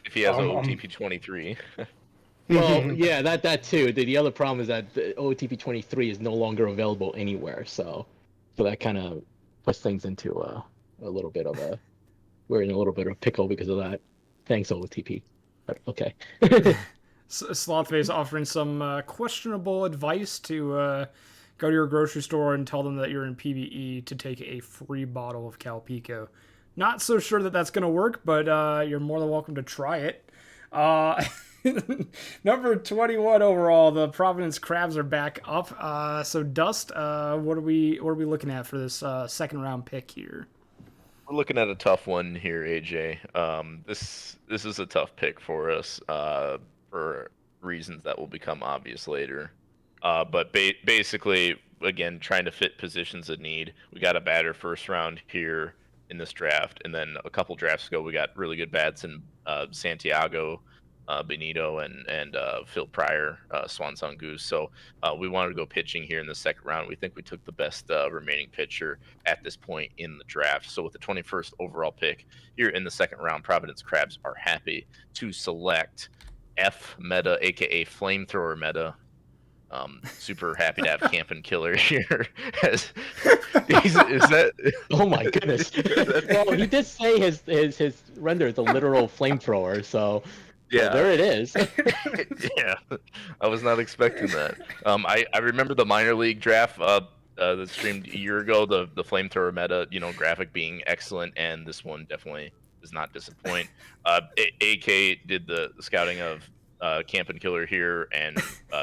Speaker 3: If he has an OTP 23.
Speaker 2: Well, yeah, that too. The other problem is that the OTP 23 is no longer available anywhere, so that kind of puts things into a little bit of we're in a little bit of a pickle because of that. Thanks, OTP. But okay.
Speaker 1: Slothface offering some questionable advice to go to your grocery store and tell them that you're in PvE to take a free bottle of Cal Pico. Not so sure that that's going to work, but you're more than welcome to try it. Number 21 overall, the Providence Crabs are back up. So Dust, what are we looking at for this second round pick here?
Speaker 3: We're looking at a tough one here, AJ. This is a tough pick for us for reasons that will become obvious later. But basically, again, trying to fit positions of need. We got a batter first round here in this draft, and then a couple drafts ago, we got really good bats in Santiago Benito and Phil Pryor, Swan Song Goose. So we wanted to go pitching here in the second round. We think we took the best remaining pitcher at this point in the draft. So with the 21st overall pick here in the second round, Providence Crabs are happy to select F Meta, aka Flamethrower Meta. Super happy to have Campin' Killer here. Is that?
Speaker 2: Oh my goodness! Well, he did say his render is a literal flamethrower, so yeah, there it is.
Speaker 3: Yeah, I was not expecting that. I remember the minor league draft that streamed a year ago. The Flamethrower meta, graphic being excellent, and this one definitely does not disappoint. AK did the scouting of camp and killer here, and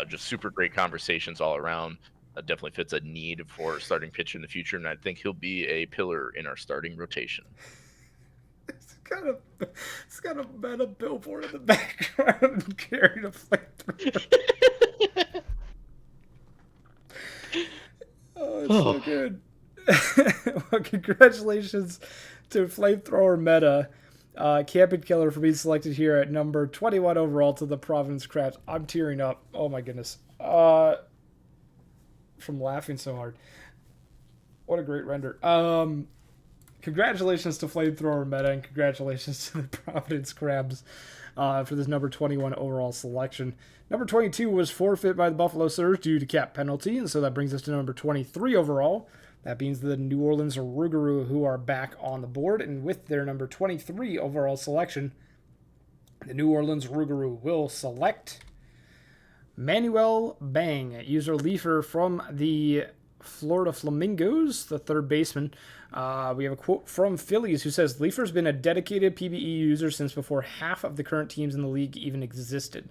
Speaker 3: just super great conversations all around. Definitely fits a need for starting pitch in the future, and I think he'll be a pillar in our starting rotation.
Speaker 1: It's got a metal billboard in the background carrying a flamethrower. Oh, it's so good. Well, congratulations to Flamethrower Meta, Camp and Killer, for being selected here at number 21 overall to the Providence Crabs. I'm tearing up. Oh my goodness. From laughing so hard. What a great render. Congratulations to Flamethrower Meta, and congratulations to the Providence Crabs for this number 21 overall selection. Number 22 was forfeit by the Buffalo Surge due to cap penalty, and so that brings us to number 23 overall. That means the New Orleans Rougarou, who are back on the board, and with their number 23 overall selection, the New Orleans Rougarou will select Manuel Bang, user Leafer from the Florida Flamingos, the third baseman. We have a quote from Phillies who says, Leafer's been a dedicated PBE user since before half of the current teams in the league even existed.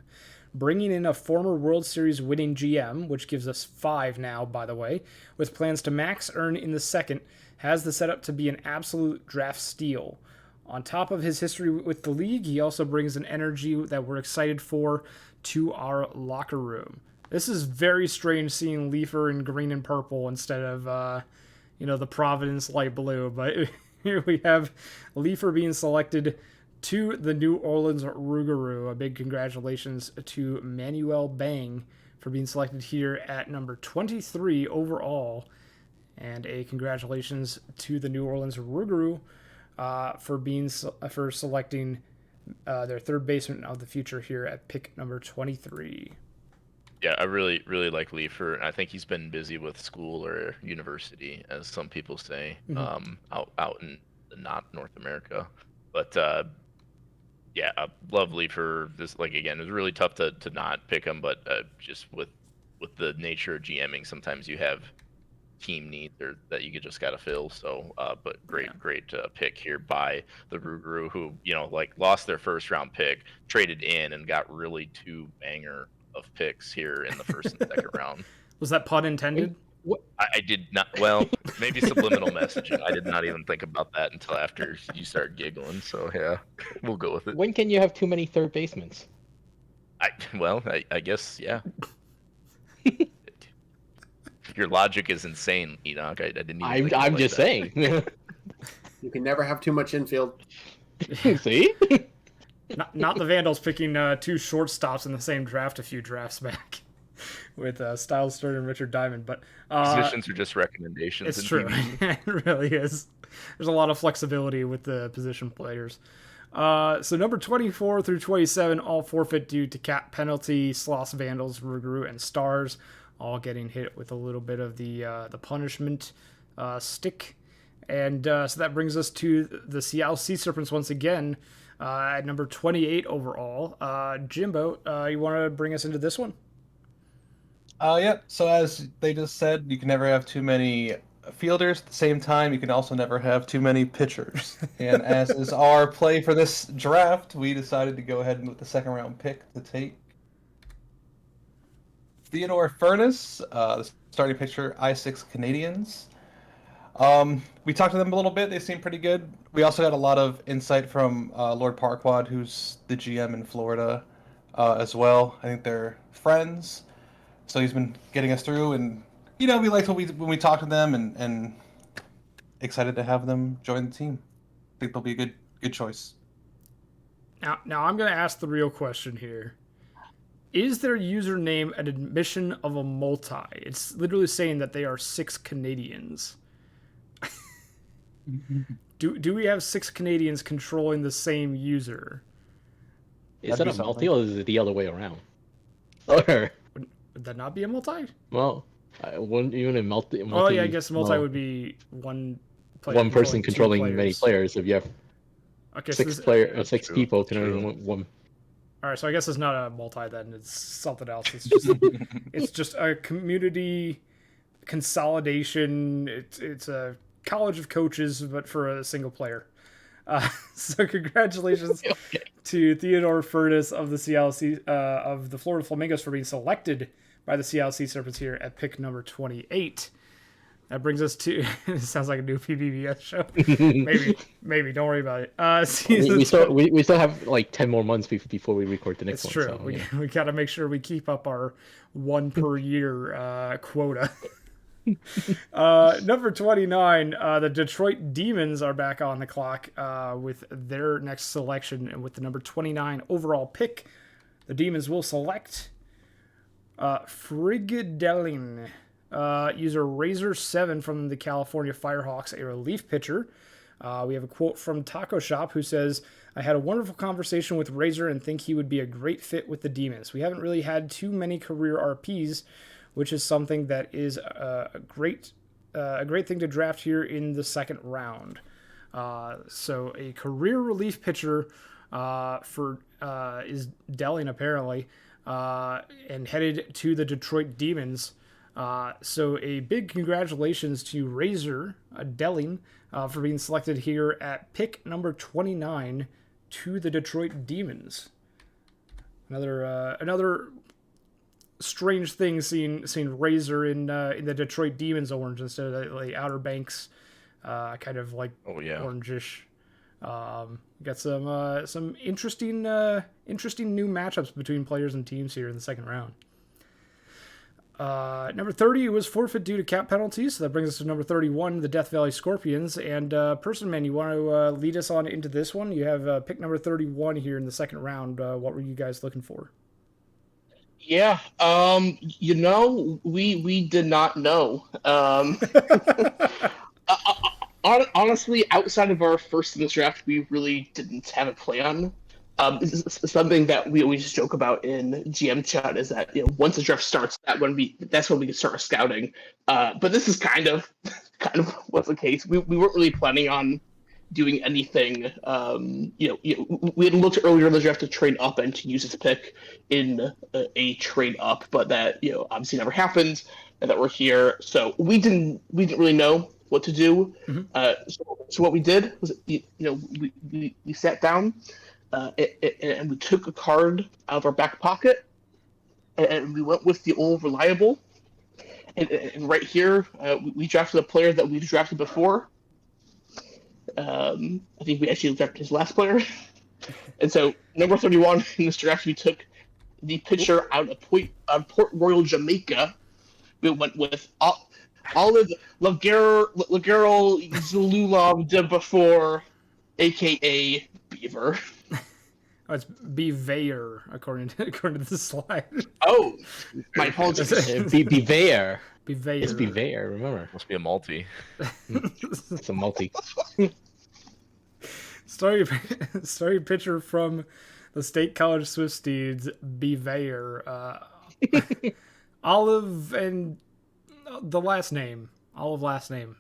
Speaker 1: Bringing in a former World Series winning GM, which gives us 5 now, by the way, with plans to max earn in the second, has the setup to be an absolute draft steal. On top of his history with the league, he also brings an energy that we're excited for to our locker room. This is very strange seeing Leafer in green and purple instead of, the Providence light blue. But here we have Leafer being selected to the New Orleans Rougarou. A big congratulations to Manuel Bang for being selected here at number 23 overall. And a congratulations to the New Orleans Rougarou for selecting their third baseman of the future here at pick number 23.
Speaker 3: Yeah, I really, really like Leafer. I think he's been busy with school or university, as some people say, out in not North America. But yeah, I love Leafer. This, again, it was really tough to not pick him, but just with the nature of GMing, sometimes you have team needs that you just got to fill. So, but great pick here by the Rougarou, who lost their first round pick, traded in, and got really 2 banger of picks here in the first and second round.
Speaker 1: Was that pun intended?
Speaker 3: I did not. Well, maybe subliminal messaging. I did not even think about that until after you started giggling. So yeah, we'll go with it.
Speaker 2: When can you have too many third basemen?
Speaker 3: I guess, yeah. Your logic is insane, Enoch. I didn't even.
Speaker 2: I'm just saying.
Speaker 6: You can never have too much infield.
Speaker 2: See?
Speaker 1: Not the Vandals picking 2 shortstops in the same draft a few drafts back with Styles Stern and Richard Diamond. But
Speaker 3: positions are just recommendations.
Speaker 1: It's true. It really is. There's a lot of flexibility with the position players. So number 24 through 27, all forfeit due to cap penalty. Sloss, Vandals, Rougarou, and Stars all getting hit with a little bit of the punishment stick. And so that brings us to the Seattle Sea Serpents once again at number 28 overall. Jimbo, you want to bring us into this one?
Speaker 4: Yeah. So as they just said, you can never have too many fielders. At the same time, you can also never have too many pitchers. And as is our play for this draft, we decided to go ahead and with the second round pick to take Theodore Furness, the starting pitcher, I6 Canadians. We talked to them a little bit. They seem pretty good. We also got a lot of insight from Lord Parquad, who's the GM in Florida, as well. I think they're friends. So he's been getting us through, and we liked when we talked to them, and excited to have them join the team. I think they'll be a good choice.
Speaker 1: Now I'm going to ask the real question here. Is their username an admission of a multi? It's literally saying that they are 6 Canadians. Do we have 6 Canadians controlling the same user?
Speaker 2: Is that a multi, or is it the other way around? Or
Speaker 1: would that not be a multi?
Speaker 2: Well, wouldn't even a multi.
Speaker 1: Oh yeah, I guess multi would be one player.
Speaker 2: One person controlling many players. If you have 6 people controlling one.
Speaker 1: All right, so I guess it's not a multi then. It's something else. It's just a community consolidation. It's a college of coaches, but for a single player. So congratulations to Theodore Furnace of the of the Florida Flamingos for being selected by the Seattle Sea Serpents here at pick number 28. That brings us to it sounds like a new PBBS show. Maybe don't worry about it.
Speaker 2: We still have like 10 more months before we record the next
Speaker 1: it's
Speaker 2: one.
Speaker 1: True.
Speaker 2: So,
Speaker 1: we got to make sure we keep up our one per year quota. Number 29, the Detroit Demons are back on the clock with their next selection, and with the number 29 overall pick, the Demons will select Frigidelin, user Razor7 from the California Firehawks, a relief pitcher. We have a quote from Taco Shop who says, "I had a wonderful conversation with Razor and think he would be a great fit with the Demons. We haven't really had too many career RPs, which is something that is a great thing to draft here in the second round." So a career relief pitcher is Delling apparently, and headed to the Detroit Demons. So a big congratulations to Razor Delling for being selected here at pick number 29 to the Detroit Demons. Another strange thing seeing Razor in the Detroit Demons orange instead of the Outer Banks kind of like orangish. Got some interesting new matchups between players and teams here in the second round. Number 30 was forfeit due to cap penalties, so that brings us to number 31, the Death Valley Scorpions. And Person Man, you want to lead us on into this one? You have pick number 31 here in the second round. What were you guys looking for?
Speaker 7: Yeah, we did not know. Honestly, outside of our first in this draft, we really didn't have a plan. It's something that we always joke about in GM chat is that once the draft starts, that's when we can start our scouting. But this is kind of was the case. We weren't really planning on doing anything. We had looked earlier in the draft to trade up and to use this pick in a trade up, but that obviously never happened, and that we're here. So we didn't really know what to do. Mm-hmm. So what we did was we sat down. And we took a card out of our back pocket, and we went with the old reliable. And right here, we drafted a player that we've drafted before. I think we actually drafted his last player. And so, number 31 in this draft, we took the pitcher out of Port Royal, Jamaica. We went with Olive Lagero Zululov de Before, a.k.a. Beaver.
Speaker 1: Oh, it's Beaver, according to the slide.
Speaker 7: Oh, my apologies.
Speaker 2: Beaver.
Speaker 1: Beaver.
Speaker 2: It's Beaver, remember.
Speaker 3: Must be a multi.
Speaker 2: It's a multi.
Speaker 1: Story pitcher from the State College Swifties, Beaver. Olive and the last name. Olive last name.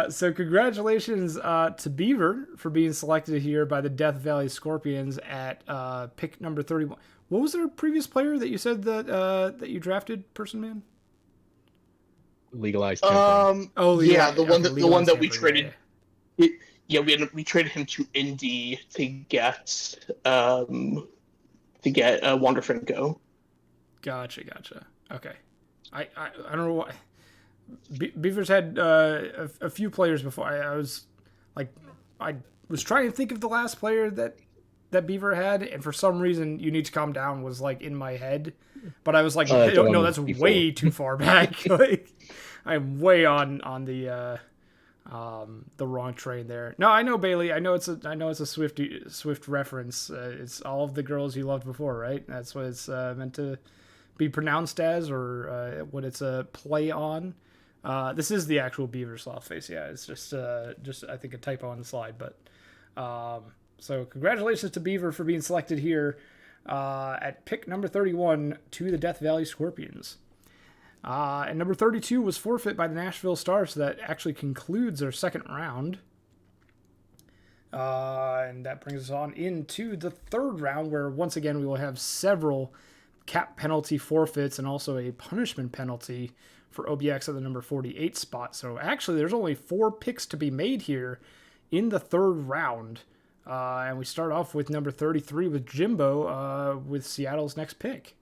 Speaker 1: So congratulations to Beaver for being selected here by the Death Valley Scorpions at pick number 31. What was their previous player that you said that you drafted, Person Man?
Speaker 2: Legalized tampering.
Speaker 7: The one that we traded. Yeah, we traded him to Indy to get Wander Franco.
Speaker 1: Gotcha. Okay, I don't know why. Beavers had a few players before. I was trying to think of the last player that Beaver had, and for some reason, "You Need to Calm Down" was like in my head, but I was like, no, that's before. Way too far back. Like, I'm way on the wrong train there. No, I know Bailey. I know it's a Swift reference. It's all of the girls you loved before, right? That's what it's meant to be pronounced as, or what it's a play on. This is the actual Beaver sloth face. Yeah, it's just I think a typo on the slide. But so congratulations to Beaver for being selected here at pick number 31 to the Death Valley Scorpions. And number 32 was forfeit by the Nashville Stars, so that actually concludes our second round. And that brings us on into the third round, where once again we will have several cap penalty forfeits and also a punishment penalty for OBX at the number 48 spot. So actually, there's only 4 picks to be made here in the third round. And we start off with number 33 with Jimbo with Seattle's next pick.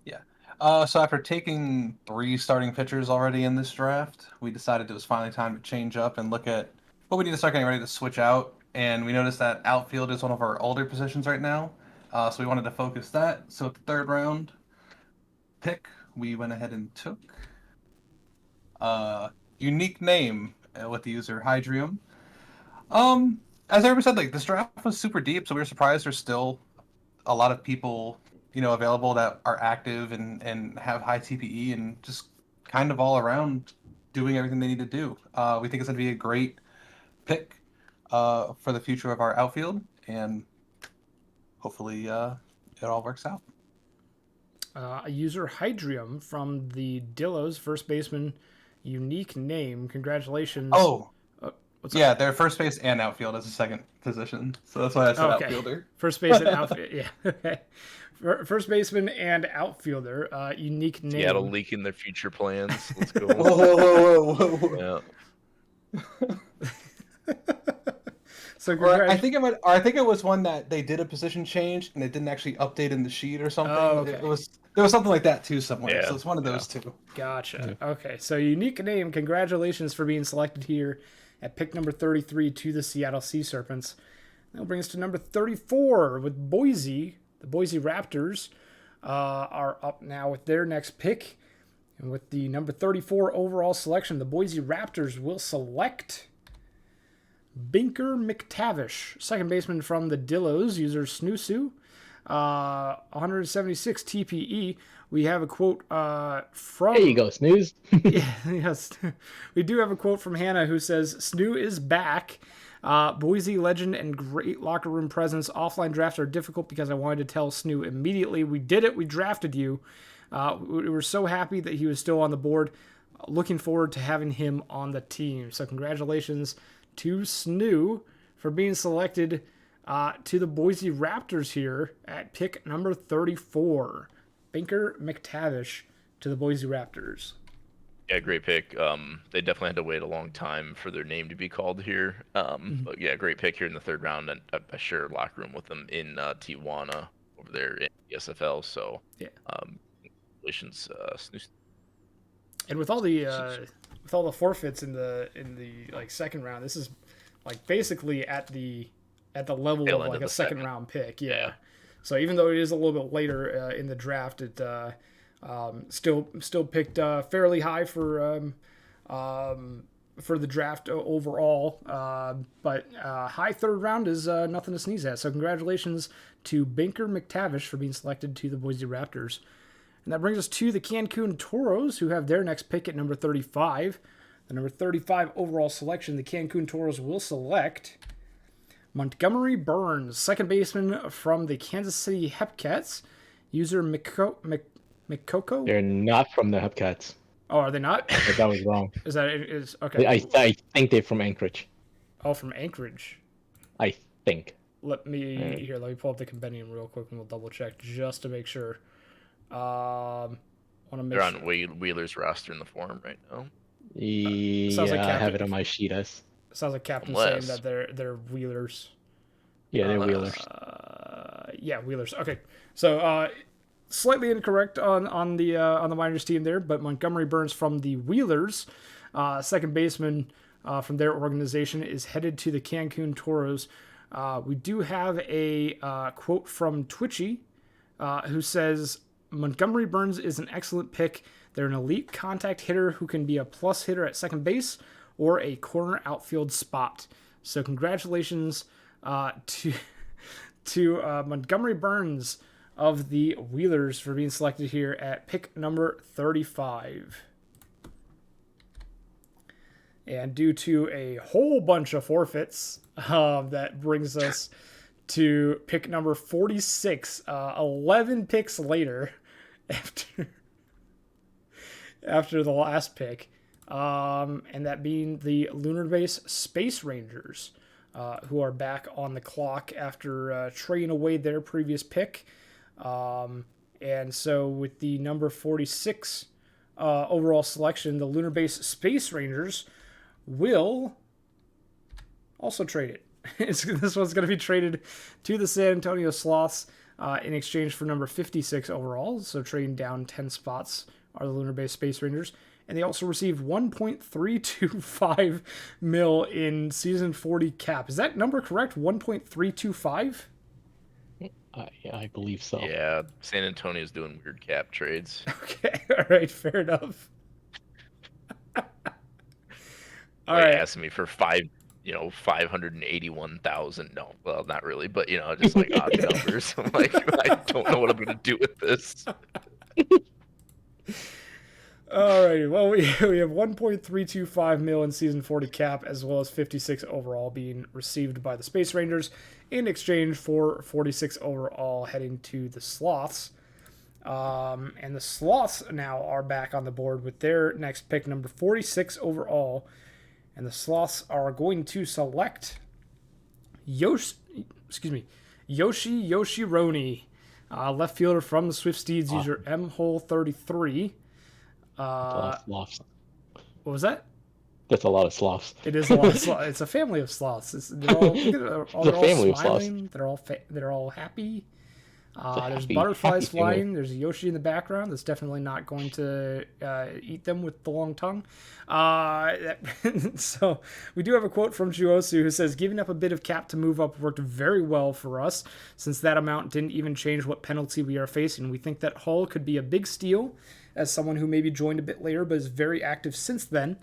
Speaker 4: Yeah. So after taking 3 starting pitchers already in this draft, we decided it was finally time to change up and look at what we need to start getting ready to switch out. And we noticed that outfield is one of our older positions right now. So we wanted to focus that. So at the third round pick, we went ahead and took unique name with the user Hydrium. As everyone said, like, this draft was super deep, so we were surprised there's still a lot of people, available that are active and have high TPE and just kind of all around doing everything they need to do. We think it's going to be a great pick for the future of our outfield, and hopefully it all works out.
Speaker 1: A user Hydrium from the Dillos, first baseman, unique name. Congratulations.
Speaker 4: Oh,
Speaker 1: what's
Speaker 4: yeah,
Speaker 1: up?
Speaker 4: they're first base and outfield as a second position, so that's why I said
Speaker 1: Okay.
Speaker 4: outfielder.
Speaker 1: First base and outfield. Yeah. Okay. First baseman and outfielder. Unique name.
Speaker 3: Seattle leaking their future plans. Let's go.
Speaker 4: Whoa.
Speaker 3: Yeah.
Speaker 1: So
Speaker 4: Or I think it was one that they did a position change and it didn't actually update in the sheet or something.
Speaker 1: Oh, okay.
Speaker 4: There was something like that too somewhere.
Speaker 3: Yeah,
Speaker 4: So it's one of those two.
Speaker 1: Gotcha. Okay, so unique name. Congratulations for being selected here at pick number 33 to the Seattle Sea Serpents. That'll bring us to number 34 with Boise. The Boise Raptors are up now with their next pick. And with the number 34 overall selection, the Boise Raptors will select Binker McTavish, second baseman from the Dillos, user Snoosu. 176 TPE. We have a quote from...
Speaker 2: There you go, Snooze.
Speaker 1: Yes. We do have a quote from Hannah who says, Snoo is back. Boise legend and great locker room presence. Offline drafts are difficult because I wanted to tell Snoo immediately. We did it. We drafted you. We were so happy that he was still on the board. Looking forward to having him on the team. So congratulations to Snoo for being selected to the Boise Raptors here at pick number 34. Binker McTavish to the Boise Raptors.
Speaker 3: Yeah, great pick. They definitely had to wait a long time for their name to be called here. But yeah, great pick here in the third round, and I share a locker room with them in Tijuana over there in the SFL. So
Speaker 1: Yeah.
Speaker 3: Congratulations, Snooze.
Speaker 1: And with all the forfeits in the like second round, this is like basically at the level
Speaker 3: Tail
Speaker 1: of
Speaker 3: end
Speaker 1: like
Speaker 3: of
Speaker 1: a
Speaker 3: the
Speaker 1: second
Speaker 3: second.
Speaker 1: round pick. Yeah.
Speaker 3: Yeah.
Speaker 1: So even though it is a little bit later in the draft, it still picked fairly high for the draft overall. But high third round is nothing to sneeze at. So congratulations to Binker McTavish for being selected to the Boise Raptors. And that brings us to the Cancun Toros, who have their next pick at number 35. The number 35 overall selection, the Cancun Toros will select Montgomery Burns, second baseman from the Kansas City Hepcats. User Mikoko?
Speaker 2: They're not from the Hubcats.
Speaker 1: Oh, are they not?
Speaker 2: But that was wrong.
Speaker 1: Is okay?
Speaker 2: I think they're from Anchorage.
Speaker 1: Oh, from Anchorage.
Speaker 2: I think.
Speaker 1: Let me pull up the compendium real quick and we'll double check just to make sure. Want to make
Speaker 3: They're
Speaker 1: sure.
Speaker 3: on Wheeler's roster in the forum right now.
Speaker 2: Yeah,
Speaker 1: sounds like
Speaker 2: I have
Speaker 1: Captain-
Speaker 2: it on my sheet as.
Speaker 1: Sounds like Captain
Speaker 3: Unless-
Speaker 1: saying that they're Wheelers.
Speaker 2: Yeah, they're Wheelers.
Speaker 1: Yeah, Wheelers. Okay, so slightly incorrect on the minors team there, but Montgomery Burns from the Wheelers, second baseman from their organization, is headed to the Cancun Toros. We do have a quote from Twitchy, who says Montgomery Burns is an excellent pick. They're an elite contact hitter who can be a plus hitter at second base or a corner outfield spot. So congratulations to Montgomery Burns of the Wheelers for being selected here at pick number 35. And due to a whole bunch of forfeits, that brings us to pick number 46, 11 picks later after the last pick, and that being the Lunar Base Space Rangers, who are back on the clock after trading away their previous pick. And so with the number 46 overall selection, the Lunar Base Space Rangers will also trade it. This one's going to be traded to the San Antonio Sloths in exchange for number 56 overall. So trading down 10 spots are the Lunar Base Space Rangers. And they also received 1.325 mil in season 40 cap. Is that number correct? 1.325?
Speaker 2: I believe so.
Speaker 3: Yeah, San Antonio's doing weird cap trades.
Speaker 1: Okay, all right, fair enough. All
Speaker 3: Like
Speaker 1: right.
Speaker 3: asking me for 581,000. No, well, not really, but just like odd numbers. I'm like, I don't know what I'm gonna do with this.
Speaker 1: All right. Well, we have 1.325 mil in season 40 cap, as well as 56 overall being received by the Space Rangers in exchange for 46 overall heading to the Sloths. And the Sloths now are back on the board with their next pick, number 46 overall. And the Sloths are going to select Yoshi Yoshironi, left fielder from the Swift Steeds, user M-Hole33.
Speaker 2: That's a lot of sloths.
Speaker 1: What was that?
Speaker 2: That's a lot of sloths.
Speaker 1: It is a lot of sloths. It's a family of sloths. They're all
Speaker 2: family of
Speaker 1: smiling. They're all happy. There's butterflies flying. There's a Yoshi in the background that's definitely not going to eat them with the long tongue. So we do have a quote from Juosu who says, "Giving up a bit of cap to move up worked very well for us, since that amount didn't even change what penalty we are facing. We think that Hull could be a big steal, as someone who maybe joined a bit later but is very active since then.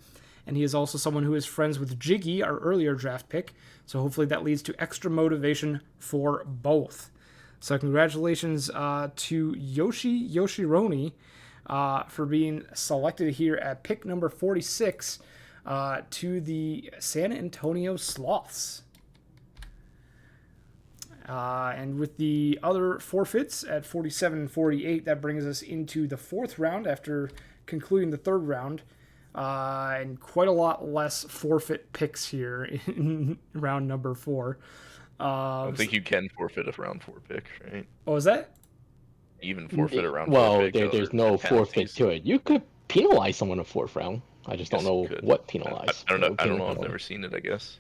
Speaker 1: And he is also someone who is friends with Jiggy, our earlier draft pick. So hopefully that leads to extra motivation for both." So congratulations to Yoshironi for being selected here at pick number 46 to the San Antonio Sloths. And with the other forfeits at 47 and 48, that brings us into the fourth round after concluding the third round. And quite a lot less forfeit picks here in round number 4.
Speaker 3: I don't think you can forfeit a round 4 pick, right?
Speaker 1: Oh, is that?
Speaker 3: Even forfeit a round 4
Speaker 2: Well,
Speaker 3: pick.
Speaker 2: there's no forfeit to it. You could penalize someone in fourth round. I just don't know what penalize.
Speaker 3: I don't know. I've never seen it, I guess.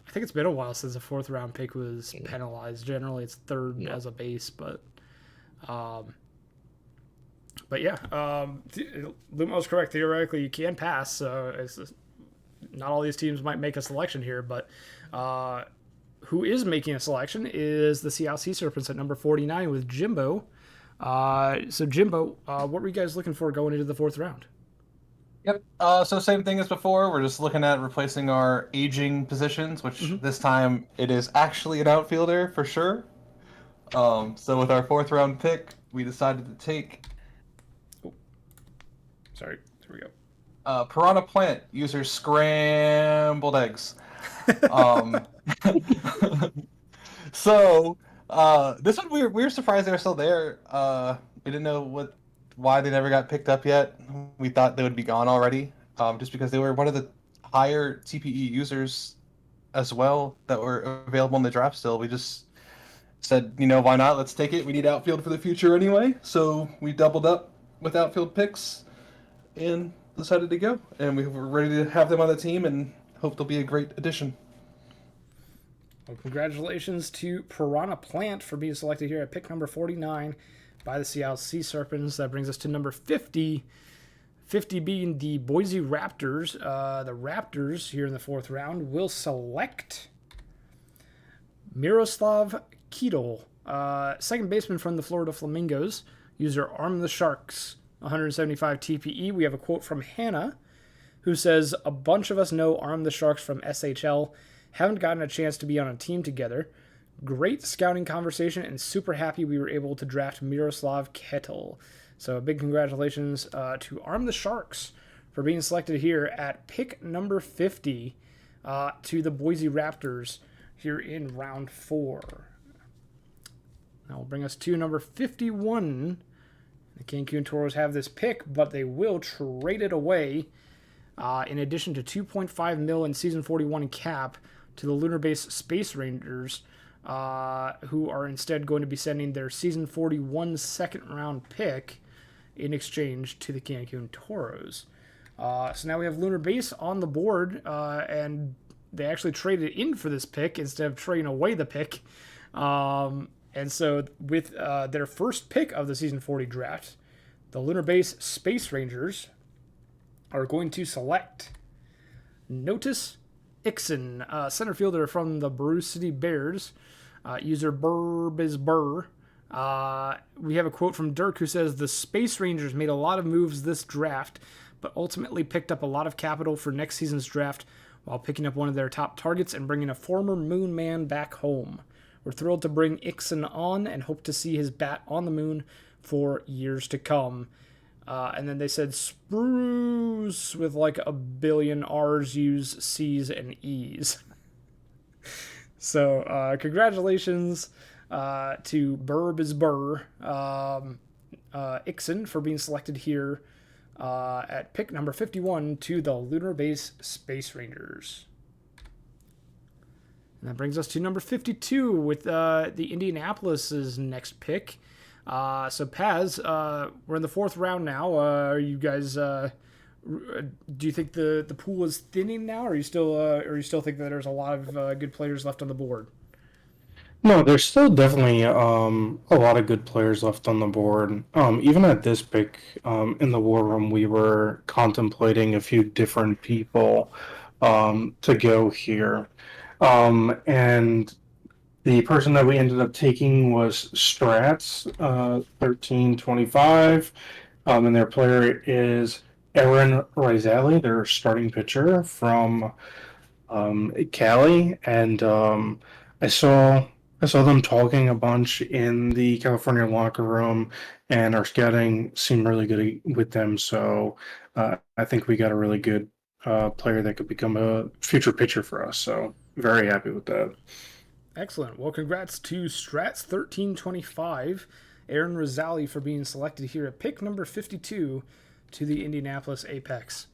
Speaker 1: I think it's been a while since a fourth round pick was penalized. Generally, it's third as a base, but yeah, Lumo's correct. Theoretically, you can pass. So not all these teams might make a selection here, but who is making a selection is the Seattle Sea Serpents at number 49 with Jimbo. So Jimbo, what were you guys looking for going into the fourth round?
Speaker 4: Yep. So same thing as before. We're just looking at replacing our aging positions, which this time it is actually an outfielder for sure. So with our fourth round pick, we decided to take.
Speaker 1: Sorry. There we go.
Speaker 4: Piranha Plant, user scrambled eggs. So this one we were surprised they were still there. We didn't know why they never got picked up yet. We thought they would be gone already, just because they were one of the higher TPE users as well that were available in the draft still. We just said, why not? Let's take it. We need outfield for the future anyway. So we doubled up with outfield picks and decided to go. And we were ready to have them on the team and hope they'll be a great addition.
Speaker 1: Well, congratulations to Piranha Plant for being selected here at pick number 49 by the Seattle Sea Serpents. That brings us to number 50. 50 being the Boise Raptors. The Raptors here in the fourth round will select Miroslav Kidal, second baseman from the Florida Flamingos. User Arm the Sharks, 175 TPE. We have a quote from Hannah, who says, "A bunch of us know Arm the Sharks from SHL. Haven't gotten a chance to be on a team together. Great scouting conversation and super happy we were able to draft Miroslav Ketel." So a big congratulations to Arm the Sharks for being selected here at pick number 50 to the Boise Raptors here in round 4. That will bring us to number 51. The Cancun Toros have this pick, but they will trade it away in addition to 2.5 mil in season 41 cap to the Lunar Base Space Rangers, who are instead going to be sending their season 41 second round pick in exchange to the Cancun Toros. So now we have Lunar Base on the board, and they actually traded in for this pick instead of trading away the pick. And so with their first pick of the Season 40 draft, the Lunar Base Space Rangers are going to select Notice Ixon, center fielder from the Brew City Bears. User BurbIsBurr. We have a quote from Dirk who says, the Space Rangers made a lot of moves this draft, but ultimately picked up a lot of capital for next season's draft while picking up one of their top targets and bringing a former Moon Man back home. We're thrilled to bring Ixon on and hope to see his bat on the moon for years to come. And then they said spruce with like a billion R's, U's, C's, and E's. So congratulations to BurbIsBurr, Ixon, for being selected here at pick number 51 to the Lunar Base Space Rangers. And that brings us to number 52 with the Indianapolis's next pick. So Paz, we're in the fourth round now. Are you guys? Do you think the pool is thinning now, or you still think that there's a lot of good players left on the board?
Speaker 5: No, there's still definitely a lot of good players left on the board. Even at this pick in the War Room, we were contemplating a few different people to go here. And the person that we ended up taking was Strats, 1325, and their player is Aaron Rizali, their starting pitcher from Cali, and I saw them talking a bunch in the California locker room, and our scouting seemed really good with them. So I think we got a really good player that could become a future pitcher for us. So very happy with that.
Speaker 1: Excellent. Well, congrats to Strats1325, Aaron Rizali, for being selected here at pick number 52 to the Indianapolis Apex.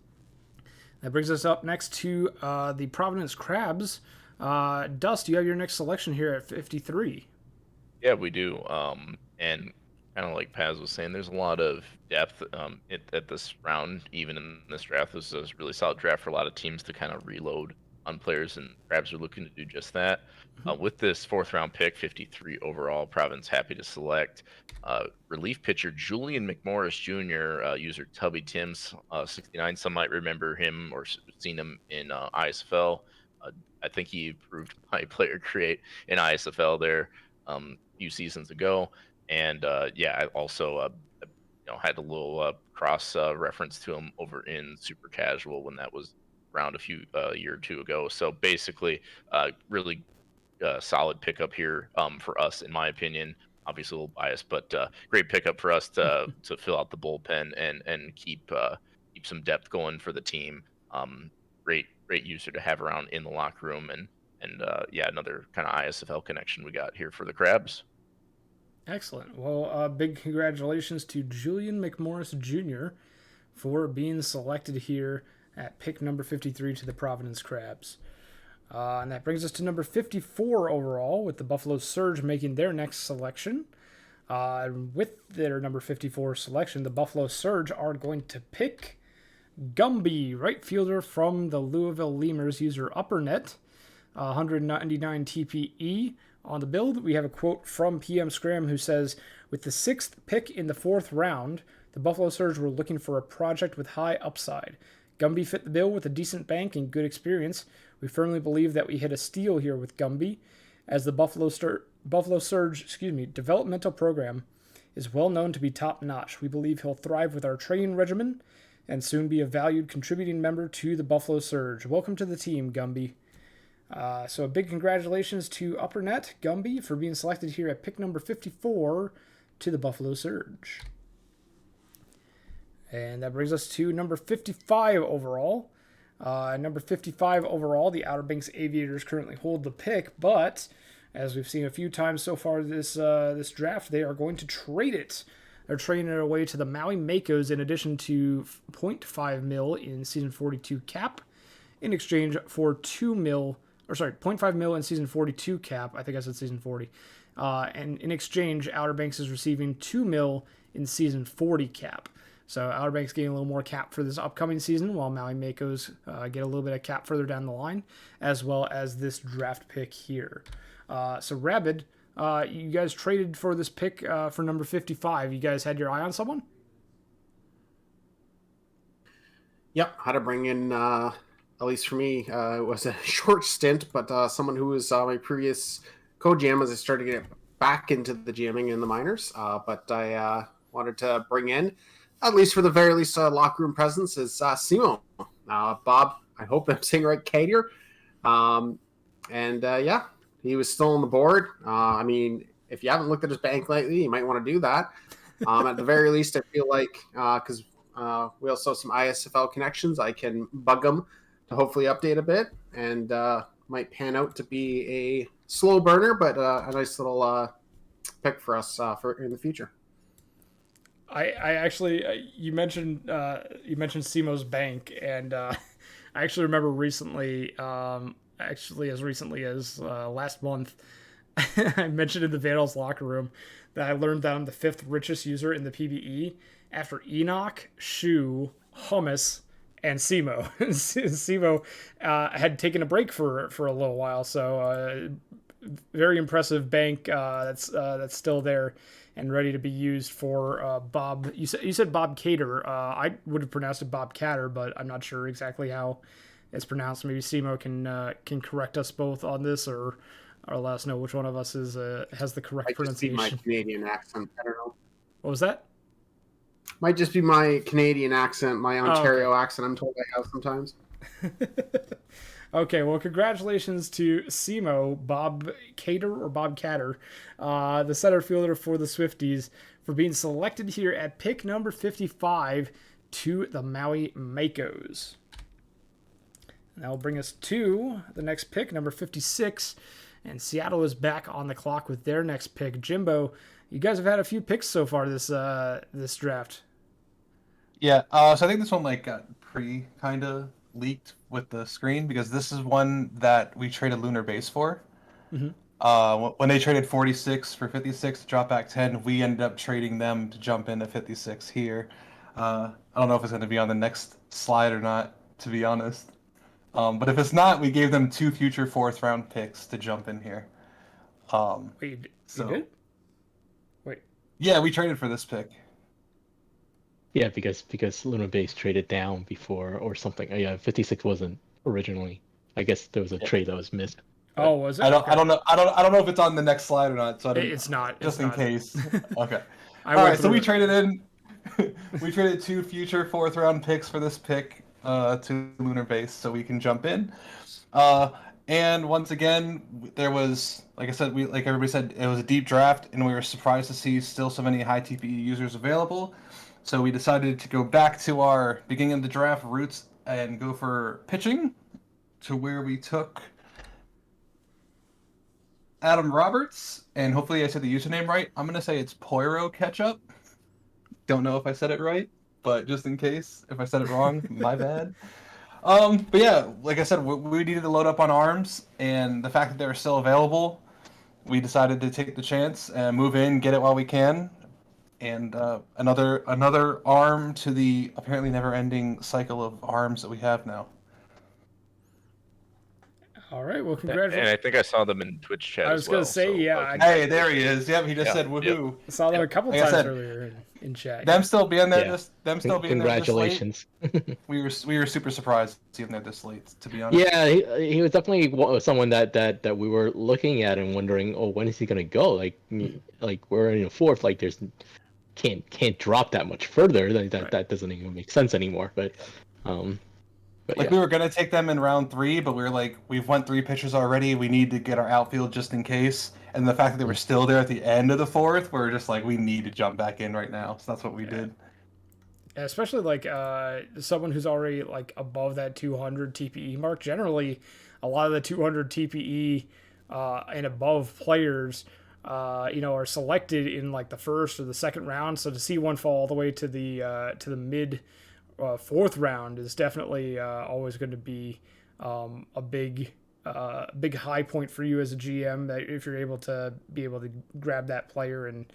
Speaker 1: That brings us up next to the Providence Crabs. Dust, you have your next selection here at 53.
Speaker 3: Yeah, we do. And kind of like Paz was saying, there's a lot of depth at this round, even in this draft. This is a really solid draft for a lot of teams to kind of reload on players, and Crabs are looking to do just that. With this fourth round pick, 53 overall, Providence happy to select relief pitcher Julian McMorris Jr., user Tubby Timms, 69. Some might remember him or seen him in ISFL. I think he proved my player create in ISFL there a few seasons ago. And I also had a little cross reference to him over in Super Casual when that was around a year or two ago. So basically, really solid pickup here for us, in my opinion. Obviously a little biased, but great pickup for us to fill out the bullpen and keep some depth going for the team. Great user to have around in the locker room, and another kind of ISFL connection we got here for the Crabs.
Speaker 1: Excellent. Well, big congratulations to Julian McMorris Jr. for being selected here at pick number 53 to the Providence Crabs. And that brings us to number 54 overall, with the Buffalo Surge making their next selection. With their number 54 selection, the Buffalo Surge are going to pick Gumby, right fielder from the Louisville Lemurs, user UpperNet, 199 TPE. On the build, we have a quote from PM Scram who says, with the 6th pick in the 4th round, the Buffalo Surge were looking for a project with high upside. Gumby fit the bill with a decent bank and good experience. We firmly believe that we hit a steal here with Gumby, as the Buffalo Surge developmental program is well known to be top-notch. We believe he'll thrive with our training regimen and soon be a valued contributing member to the Buffalo Surge. Welcome to the team, Gumby. So a big congratulations to UpperNet, Gumby, for being selected here at pick number 54 to the Buffalo Surge. And that brings us to number 55 overall. Number 55 overall, the Outer Banks Aviators currently hold the pick, but as we've seen a few times so far this draft, they are going to trade it. They're trading it away to the Maui Makos in addition to 0.5 mil in season 42 cap in exchange for 0.5 mil in season 42 cap. I think I said season 40. And in exchange, Outer Banks is receiving 2 mil in Season 40 cap. So Outer Banks getting a little more cap for this upcoming season, while Maui Makos get a little bit of cap further down the line, as well as this draft pick here. So Rabid, you guys traded for this pick for number 55. You guys had your eye on someone?
Speaker 6: Yep, had to bring in, at least for me, it was a short stint, but someone who was my previous co-GM as I started to get back into the GMing in the minors. But I wanted to bring in, at least for the very least, locker room presence is Simo. Bob, I hope I'm saying right, Cater. Yeah, he was still on the board. I mean, if you haven't looked at his bank lately, you might want to do that. At the very least, I feel like, because we also have some ISFL connections, I can bug him to hopefully update a bit, and might pan out to be a slow burner, but a nice little pick for us for in the future.
Speaker 1: I actually you mentioned Simo's bank, and I actually remember recently, actually as recently as last month, I mentioned in the Vandals locker room that I learned that I'm the 5th richest user in the PBE after Enoch, Shu, Hummus, and Simo. Simo had taken a break for a little while, so very impressive bank that's still there and ready to be used for Bob. You said Bob Cater. I would have pronounced it Bob Catter, but I'm not sure exactly how it's pronounced. Maybe Simo can correct us both on this, or let us know which one of us has the correct pronunciation.
Speaker 6: Might just be my Canadian accent. I don't know.
Speaker 1: What was that?
Speaker 6: Might just be my Canadian accent, my Ontario
Speaker 1: okay.
Speaker 6: accent. I'm told I have sometimes.
Speaker 1: Okay, well, congratulations to Simo, Bob Cater or Bob Catter, the center fielder for the Swifties, for being selected here at pick number 55 to the Maui Makos. And that will bring us to the next pick, number 56, and Seattle is back on the clock with their next pick. Jimbo, you guys have had a few picks so far this draft.
Speaker 4: Yeah, so I think this one got kind of leaked with the screen, because this is one that we traded Lunar Base for. Mm-hmm. When they traded 46 for 56 to drop back 10, we ended up trading them to jump into 56 here. I don't know if it's going to be on the next slide or not, to be honest. But if it's not, we gave them 2 future 4th round picks to jump in here.
Speaker 1: Wait, you did? Wait.
Speaker 4: Yeah, we traded for this pick.
Speaker 2: Yeah, because Luna Base traded down before or something. Yeah, 56 wasn't originally. I guess there was a trade that was missed.
Speaker 1: Oh, was it?
Speaker 4: I don't know. I don't know if it's on the next slide or not. So
Speaker 1: it's not.
Speaker 4: Just in case. Okay.
Speaker 1: All
Speaker 4: right. So we traded in. We traded 2 future 4th round picks for this pick to Lunar Base, so we can jump in. And once again, there was, like I said, like everybody said, it was a deep draft, and we were surprised to see still so many high TPE users available. So we decided to go back to our beginning of the draft roots and go for pitching, to where we took Adam Roberts, and hopefully I said the username right. I'm going to say it's Poiro Ketchup. Don't know if I said it right, but just in case, if I said it wrong, my bad. But yeah, like I said, we needed to load up on arms, and the fact that they were still available, we decided to take the chance and move in, get it while we can. And another arm to the apparently never-ending cycle of arms that we have now.
Speaker 1: All right, well, congratulations.
Speaker 3: And I think I saw them in Twitch chat.
Speaker 1: I was going to say, yeah.
Speaker 4: Hey, there he is. Yep, he just said woohoo.
Speaker 1: I saw them a couple times earlier in chat.
Speaker 4: Them still being there.
Speaker 2: Yeah.
Speaker 4: Them still being
Speaker 2: Congratulations.
Speaker 4: there. Congratulations. we were super surprised seeing them this late. To be honest.
Speaker 2: Yeah, he was definitely someone that we were looking at and wondering, oh, when is he going to go? Like we're in 4th. Like there's can't drop that much further. That doesn't even make sense anymore. But
Speaker 4: we were gonna take them in round 3, but we were like, we've went 3 pitchers already. We need to get our outfield just in case. And the fact that they were still there at the end of the 4th, we're just like, we need to jump back in right now. So that's what we did.
Speaker 1: Yeah, especially someone who's already above that 200 TPE mark. Generally, a lot of the 200 TPE and above players, are selected in the 1st or the 2nd round. So to see one fall all the way to the mid 4th round is definitely always going to be a big high point for you as a GM, that if you're able to grab that player and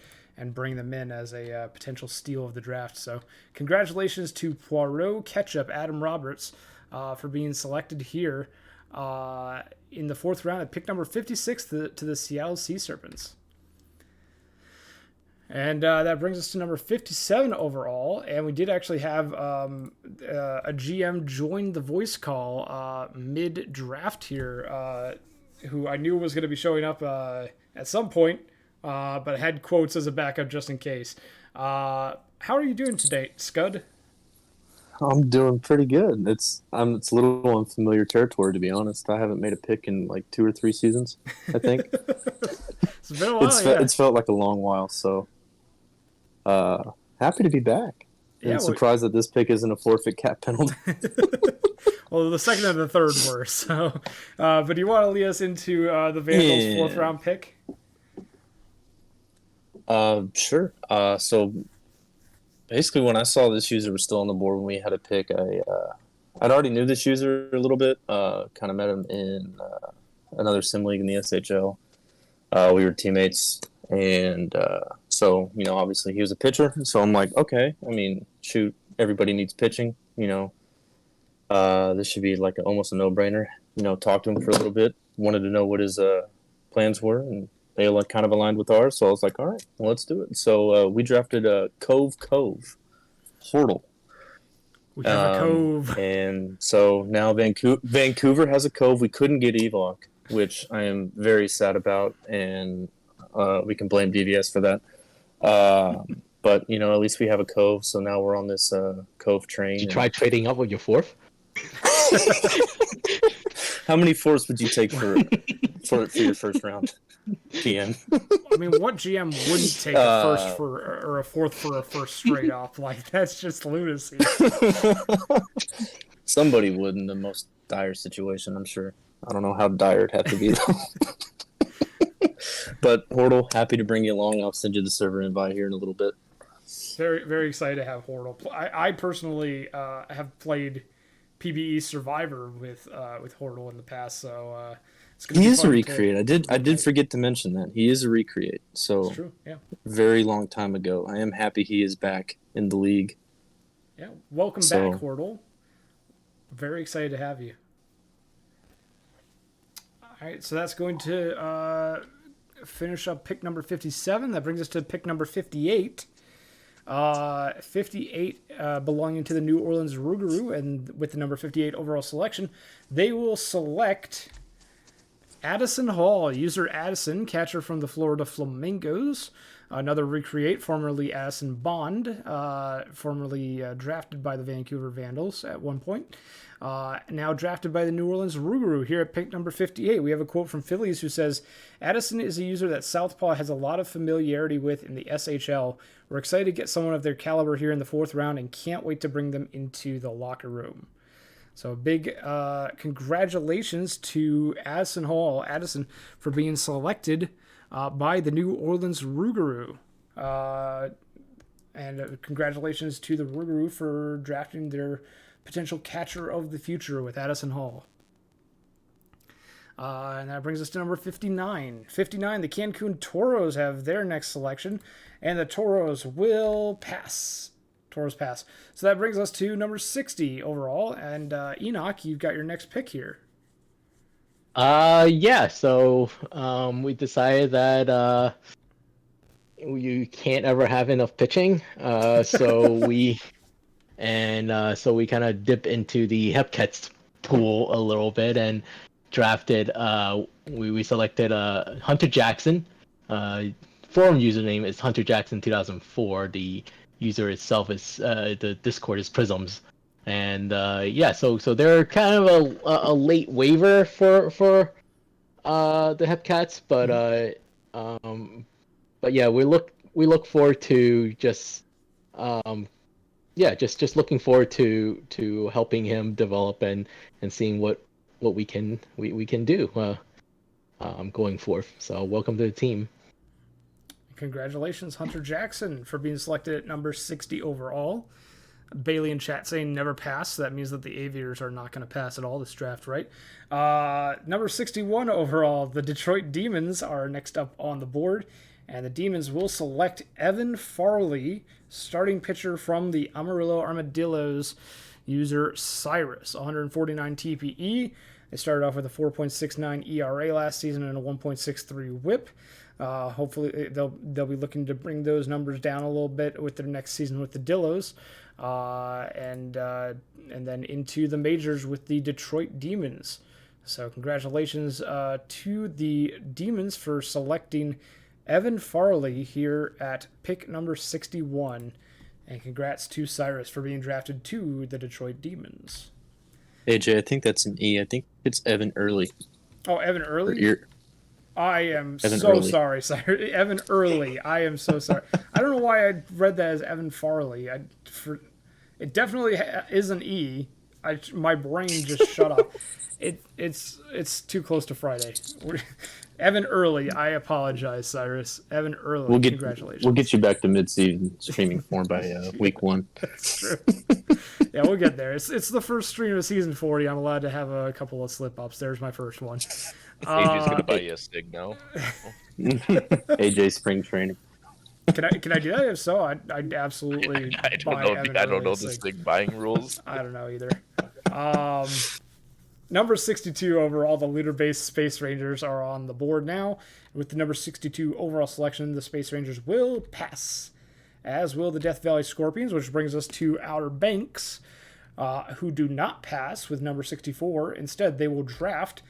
Speaker 1: and bring them in as a potential steal of the draft. So congratulations to Poirot, Ketchup, Adam Roberts for being selected here in the 4th round at pick number 56 to the Seattle Sea Serpents. And that brings us to number 57 overall. And we did actually have a GM join the voice call mid-draft here, who I knew was going to be showing up at some point, but had quotes as a backup just in case. How are you doing today, Scud?
Speaker 8: I'm doing pretty good. It's a little unfamiliar territory, to be honest. I haven't made a pick in like 2 or 3 seasons, I think.
Speaker 1: It's been a while,
Speaker 8: it's felt like a long while, so happy to be back. And surprised that this pick isn't a forfeit cap penalty.
Speaker 1: Well, the second and the third were, so. But do you want to lead us into the Vandals' 4th round pick?
Speaker 8: Sure. So basically, when I saw this user was still on the board when we had a pick, I'd already knew this user a little bit. Kind of met him in another sim league in the SHL. We were teammates, and so obviously he was a pitcher. So I'm like, okay. I mean, shoot, everybody needs pitching. This should be like almost a no-brainer. Talked to him for a little bit. Wanted to know what his plans were, and they kind of aligned with ours. So I was like, all right, well, let's do it. So we drafted Cove Hortle.
Speaker 1: We have a Cove.
Speaker 8: And so now Vancouver has a Cove. We couldn't get Evok, which I am very sad about, and we can blame DVS for that. But, at least we have a Cove, so now we're on this Cove train.
Speaker 2: Did you try trading up with your 4th?
Speaker 8: How many 4s would you take for your first round, GM?
Speaker 1: I mean, what GM wouldn't take a 1st or a 4th for a 1st straight up? Like, that's just lunacy.
Speaker 8: Somebody would in the most dire situation, I'm sure. I don't know how dire it'd have to be, though. But, Hortle, happy to bring you along. I'll send you the server invite here in a little bit.
Speaker 1: Very, very excited to have Hortle. I personally have played PBE Survivor with Hortle in the past, so it's gonna
Speaker 8: he
Speaker 1: be
Speaker 8: is a recreate. I did forget to mention that he is a recreate. So
Speaker 1: that's true. Yeah.
Speaker 8: Very long time ago. I am happy he is back in the league.
Speaker 1: Yeah. Welcome back, Hortle. Very excited to have you. All right, so that's going to finish up pick number 57. That brings us to pick number 58. 58 belonging to the New Orleans Rougarou, and with the number 58 overall selection, they will select Addison Hall, user Addison, catcher from the Florida Flamingos. Another recreate, formerly Addison Bond, formerly drafted by the Vancouver Vandals at one point. Now drafted by the New Orleans Rougarou here at pick number 58. We have a quote from Phillies who says, Addison is a user that Southpaw has a lot of familiarity with in the SHL. We're excited to get someone of their caliber here in the 4th round and can't wait to bring them into the locker room. So big congratulations to Addison Hall, for being selected by the New Orleans Rougarou. And congratulations to the Rougarou for drafting their potential catcher of the future with Addison Hall. And that brings us to number 59. 59, the Cancun Toros have their next selection, and the Toros will pass. Toros pass. So that brings us to number 60 overall, and Enoch, you've got your next pick here.
Speaker 2: Yeah, so we decided that you can't ever have enough pitching, so we kind of dip into the Hepcats pool a little bit and drafted. We selected Hunter Jackson. Forum username is Hunter Jackson 2004. The user itself is the Discord is Prisms. And so they're kind of a late waiver for the Hepcats, but yeah, we look forward to just looking forward to helping him develop and seeing what we can do going forth. So welcome to the team.
Speaker 1: Congratulations, Hunter Jackson, for being selected at number 60 overall. Bailey in chat saying never pass, so that means that the Aviators are not going to pass at all this draft, right? Number 61 overall, the Detroit Demons are next up on the board, And the Demons will select Evan Farley, starting pitcher from the Amarillo Armadillos, user Cyrus, 149 TPE. They started off with a 4.69 ERA last season and a 1.63 WHIP. Hopefully they'll be looking to bring those numbers down a little bit with their next season with the Dillos, and then into the majors with the Detroit Demons. So congratulations to the Demons for selecting Evan Farley here at pick number 61, and congrats to Cyrus for being drafted to the Detroit Demons.
Speaker 8: AJ, I think that's an E. I think it's Evan Early.
Speaker 1: Oh, Evan Early? I am
Speaker 8: Evan
Speaker 1: so
Speaker 8: Early.
Speaker 1: sorry, sir. Evan Early. I am so sorry. I don't know why I read that as Evan Farley. It definitely is an E. My brain just shut off. It's too close to Friday. Evan Early. I apologize, Cyrus. Evan Early. Congratulations.
Speaker 8: We'll get you back to mid-season streaming form by week 1.
Speaker 1: That's true. Yeah, we'll get there. It's the first stream of season 40. I'm allowed to have a couple of slip-ups. There's my first one.
Speaker 3: AJ's gonna buy you a Sig now.
Speaker 8: AJ spring training.
Speaker 1: Can I do that? If so, I'd absolutely.
Speaker 3: I don't know the Sig buying rules.
Speaker 1: I don't know either. Number 62 overall, the leader-based Space Rangers are on the board now. With the number 62 overall selection, the Space Rangers will pass, as will the Death Valley Scorpions, which brings us to Outer Banks, who do not pass with number 64. Instead, they will draft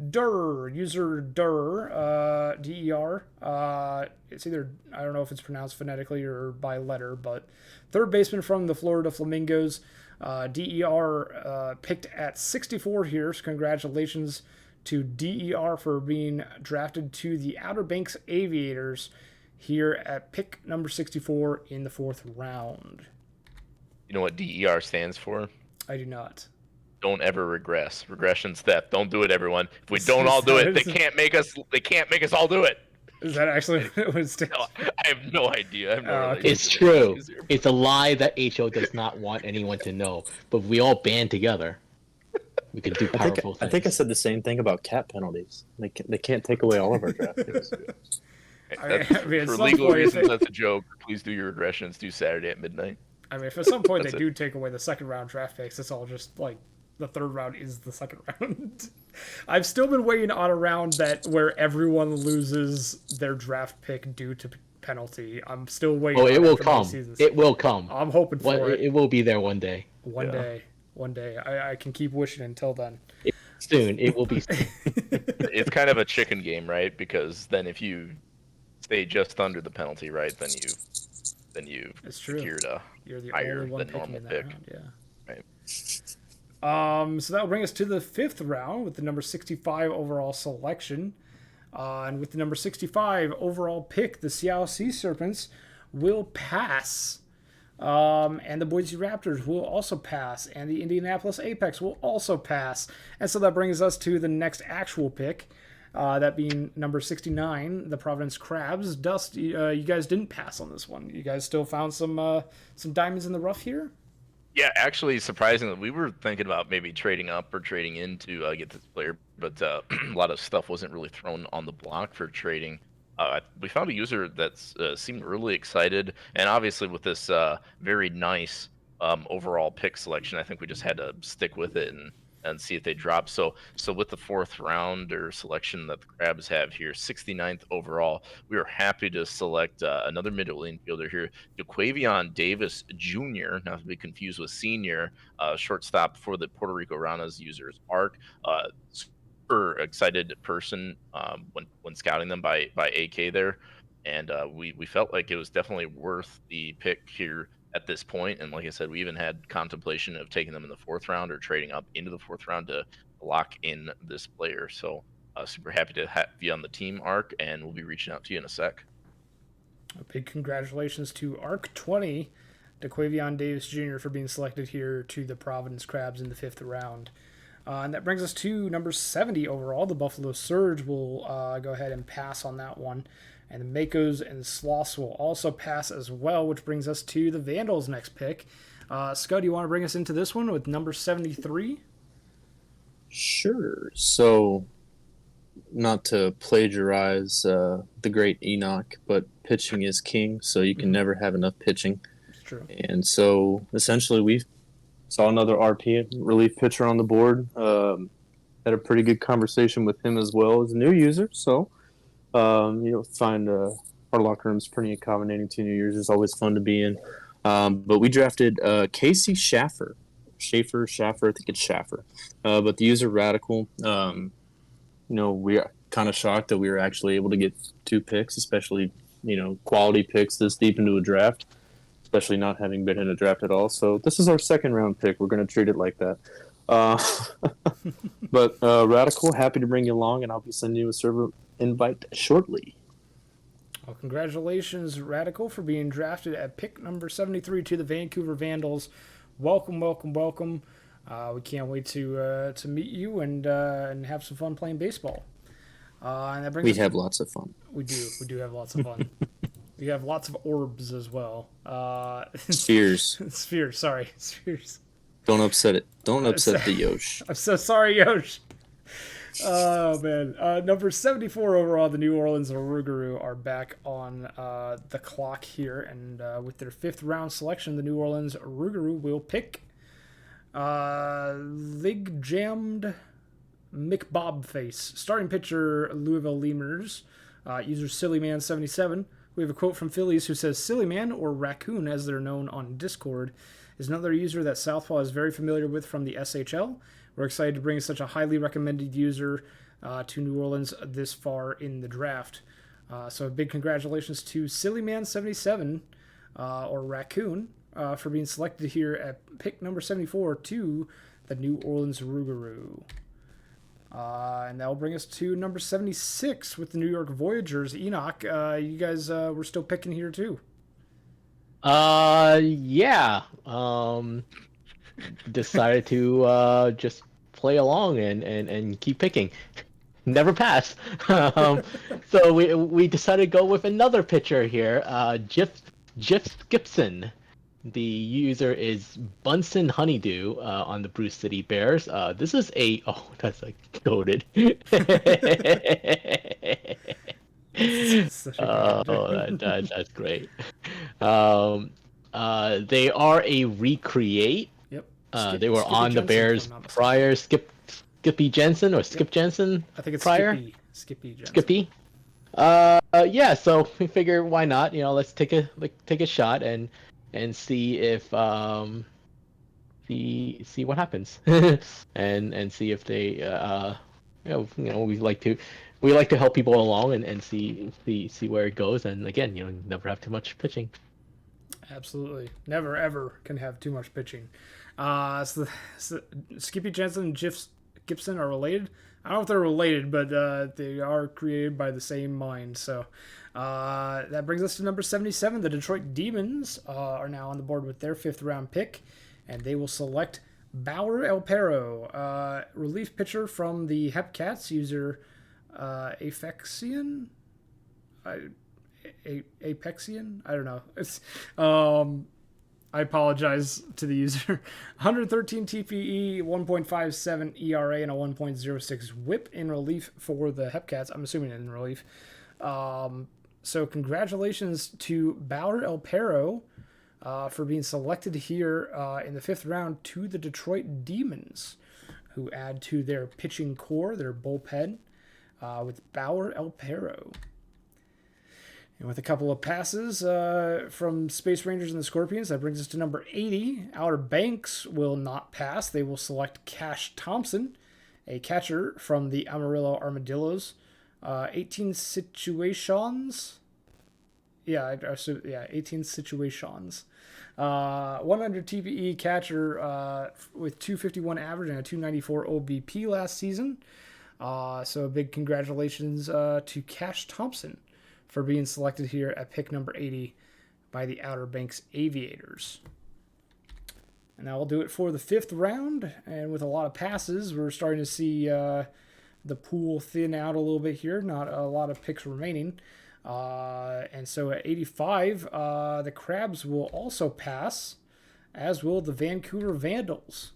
Speaker 1: Durr, user Durr, D-E-R. It's either, I don't know if it's pronounced phonetically or by letter, but third baseman from the Florida Flamingos. DER picked at 64 here, so congratulations to DER for being drafted to the Outer Banks Aviators here at pick number 64 in the 4th round.
Speaker 3: You know what DER stands for?
Speaker 1: I do not.
Speaker 3: Don't ever regress. Regression's theft. Don't do it, everyone. If we don't all do it, they can't make us all do it.
Speaker 1: Is that actually what it stands for?
Speaker 3: I have no idea. I have no idea.
Speaker 2: It's true. It's a lie that HO does not want anyone to know. But if we all band together, we could do powerful things.
Speaker 8: I think I said the same thing about cap penalties. They can't take away all of our draft picks.
Speaker 3: For legal reasons, that's a joke. Please do your regressions due Saturday at midnight.
Speaker 1: I mean, if at some point they do take away the second round draft picks, it's all just like the third round is the second round. I've still been waiting on a round where everyone loses their draft pick due to penalty. I'm still waiting.
Speaker 2: Oh, it will come. It will come.
Speaker 1: I'm hoping for it.
Speaker 2: It will be there one day.
Speaker 1: One day. I can keep wishing until then.
Speaker 2: Soon. It will be soon.
Speaker 3: It's kind of a chicken game, right? Because then if you stay just under the penalty, right, then you've secured a higher than normal pick.
Speaker 1: Round, yeah.
Speaker 3: Right.
Speaker 1: So that will bring us to the 5th round with the number 65 overall selection. And with the number 65 overall pick, the Seattle Sea Serpents will pass. And the Boise Raptors will also pass. And the Indianapolis Apex will also pass. And so that brings us to the next actual pick, that being number 69, the Providence Crabs. Dust, you guys didn't pass on this one. You guys still found some diamonds in the rough here?
Speaker 3: Yeah, actually, surprisingly, we were thinking about maybe trading up or trading in to get this player, but a lot of stuff wasn't really thrown on the block for trading. We found a user that seemed really excited, and obviously with this very nice overall pick selection, I think we just had to stick with it and see if they drop. So with the 4th rounder selection that the Crabs have here, 69th overall, we are happy to select another middle infielder here, DeQuavion Davis Jr., not to be confused with senior, shortstop for the Puerto Rico Ranas users ARC. Super excited person when scouting them by AK there, and we felt like it was definitely worth the pick here at this point. And like I said, we even had contemplation of taking them in the 4th round or trading up into the 4th round to lock in this player. So super happy to be on the team, ARC, and we'll be reaching out to you in a sec.
Speaker 1: A big congratulations to ARC 20, DeQuavion Davis Jr., for being selected here to the Providence Crabs in the 5th round. And that brings us to number 70 overall. The Buffalo Surge will go ahead and pass on that one. And the Makos and Sloths will also pass as well, which brings us to the Vandals' next pick. Scott, do you want to bring us into this one with number 73?
Speaker 8: Sure. So not to plagiarize the great Enoch, but pitching is king, so you can never have enough pitching.
Speaker 1: It's true.
Speaker 8: And so essentially, we saw another RP relief pitcher on the board. Had a pretty good conversation with him as well as a new user. So you'll find our locker room's pretty accommodating to new users. It's always fun to be in. But we drafted Casey Schaffer. Schaffer, I think it's Schaffer. But the user Radical, we are kind of shocked that we were actually able to get 2 picks, especially, quality picks this deep into a draft, especially not having been in a draft at all. So this is our 2nd round pick. We're going to treat it like that. But Radical, happy to bring you along, and I'll be sending you a server invite shortly.
Speaker 1: Well, congratulations, Radical, for being drafted at pick number 73 to the Vancouver Vandals. Welcome, welcome, welcome. We can't wait to meet you and have some fun playing baseball. And that brings
Speaker 8: we have lots of fun.
Speaker 1: We do have lots of fun. We have lots of orbs as well.
Speaker 8: Spheres.
Speaker 1: Spheres.
Speaker 8: Don't upset it. Don't upset the Yosh.
Speaker 1: I'm so sorry, Yosh. Oh, man. Number 74 overall, the New Orleans Rougarou are back on the clock here. And with their 5th round selection, the New Orleans Rougarou will pick Lig Jammed McBobface. Starting pitcher, Louisville Lemurs. User Sillyman77. We have a quote from Phillies who says, Sillyman, or Raccoon as they're known on Discord, is another user that Southpaw is very familiar with from the SHL. We're excited to bring such a highly recommended user to New Orleans this far in the draft. So a big congratulations to Sillyman77, or Raccoon, for being selected here at pick number 74 to the New Orleans Rougarou. And that will bring us to number 76 with the New York Voyagers. Enoch, you guys were still picking here too.
Speaker 2: Yeah. Decided to just play along and keep picking. Never pass. So we decided to go with another pitcher here, Jeff Gibson. The user is Bunsen Honeydew on the Bruce City Bears. This is that's like coded. That's great. They are a recreate.
Speaker 1: Yep.
Speaker 2: They were
Speaker 1: Skippy
Speaker 2: on the
Speaker 1: Jensen,
Speaker 2: Bears
Speaker 1: if I'm not mistaken.
Speaker 2: prior. Skippy Jensen or Skip Jensen.
Speaker 1: I think it's
Speaker 2: prior.
Speaker 1: Skippy Jensen.
Speaker 2: Skippy. Yeah. So we figure why not? Let's take a shot and see if see what happens and see if they we like to help people along and see where it goes, and again, never have too much pitching.
Speaker 1: Absolutely. Never, ever can have too much pitching. So Skippy Jensen and Jeff Gibson are related. I don't know if they're related, but they are created by the same mind. So that brings us to number 77. The Detroit Demons are now on the board with their 5th round pick, and they will select Bauer Elpero, relief pitcher from the Hepcats, user Aphexian? Apexian? I don't know. It's I apologize to the user. 113 TPE, 1.57 ERA, and a 1.06 WHIP in relief for the Hepcats. I'm assuming in relief. So congratulations to Bauer Elpero for being selected here in the 5th round to the Detroit Demons, who add to their pitching core, their bullpen, with Bauer Elpero. And with a couple of passes from Space Rangers and the Scorpions, that brings us to number 80. Outer Banks will not pass. They will select Cash Thompson, a catcher from the Amarillo Armadillos. 18 situations. 18 situations. 100 TPE catcher with 251 average and a 294 OBP last season. So a big congratulations to Cash Thompson for being selected here at pick number 80 by the Outer Banks Aviators. And that will do it for the 5th round. And with a lot of passes, we're starting to see the pool thin out a little bit here. Not a lot of picks remaining. And so at 85, the Crabs will also pass, as will the Vancouver Vandals.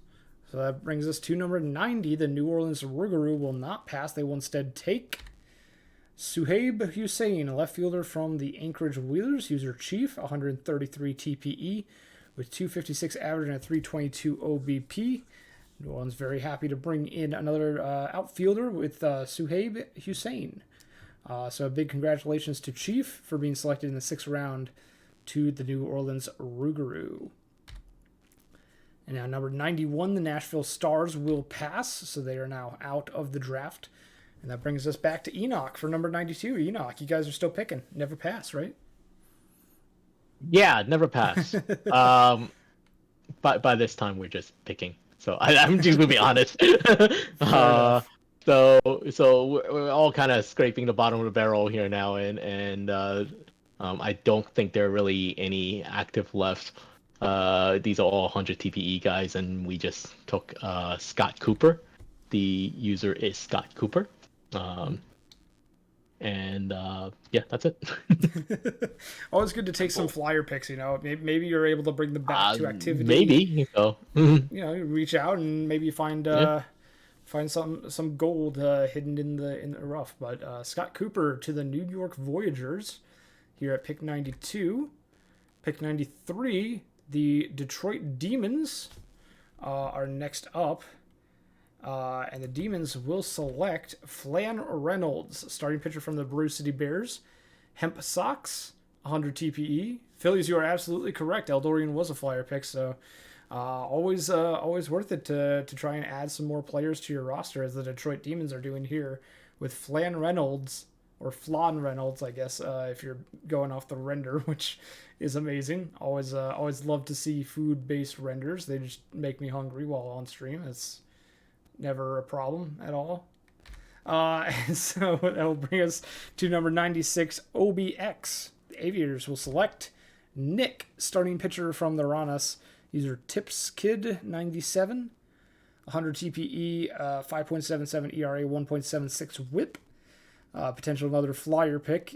Speaker 1: So that brings us to number 90. The New Orleans Rougarou will not pass. They will instead take Suhaib Hussein, left fielder from the Anchorage Wheelers, user Chief, 133 TPE with 256 average and a 322 OBP. New Orleans very happy to bring in another outfielder with Suhaib Hussein. So a big congratulations to Chief for being selected in the 6th round to the New Orleans Rougarou. And now number 91, the Nashville Stars will pass, so they are now out of the draft. And that brings us back to Enoch for number 92. Enoch, you guys are still picking. Never pass, right?
Speaker 2: Yeah, never pass. By this time, we're just picking. So I'm just gonna be honest. So we're all kind of scraping the bottom of the barrel here now, and I don't think there are really any active left. These are all 100 TPE guys, and we just took Scott Cooper. The user is Scott Cooper. Yeah, that's it.
Speaker 1: Always good to take some flyer picks, Maybe you're able to bring them back to activity.
Speaker 2: Maybe. So.
Speaker 1: You reach out and maybe find some gold hidden in the rough. But Scott Cooper to the New York Voyagers here at pick 92. Pick 93, the Detroit Demons are next up. And the Demons will select Flan Reynolds, starting pitcher from the Brew City Bears. Hemp Sox, 100 TPE. Phillies, you are absolutely correct. Eldorian was a flyer pick, so always worth it to try and add some more players to your roster, as the Detroit Demons are doing here with Flan Reynolds, or Flan Reynolds, I guess, if you're going off the render, which is amazing. Always love to see food-based renders. They just make me hungry while on stream. It's never a problem at all. And so that will bring us to number 96, OBX. The Aviators will select Nick, starting pitcher from the Ranas. User TipsKid97, 100 TPE, 5.77 ERA, 1.76 WHIP. Potential another flyer pick.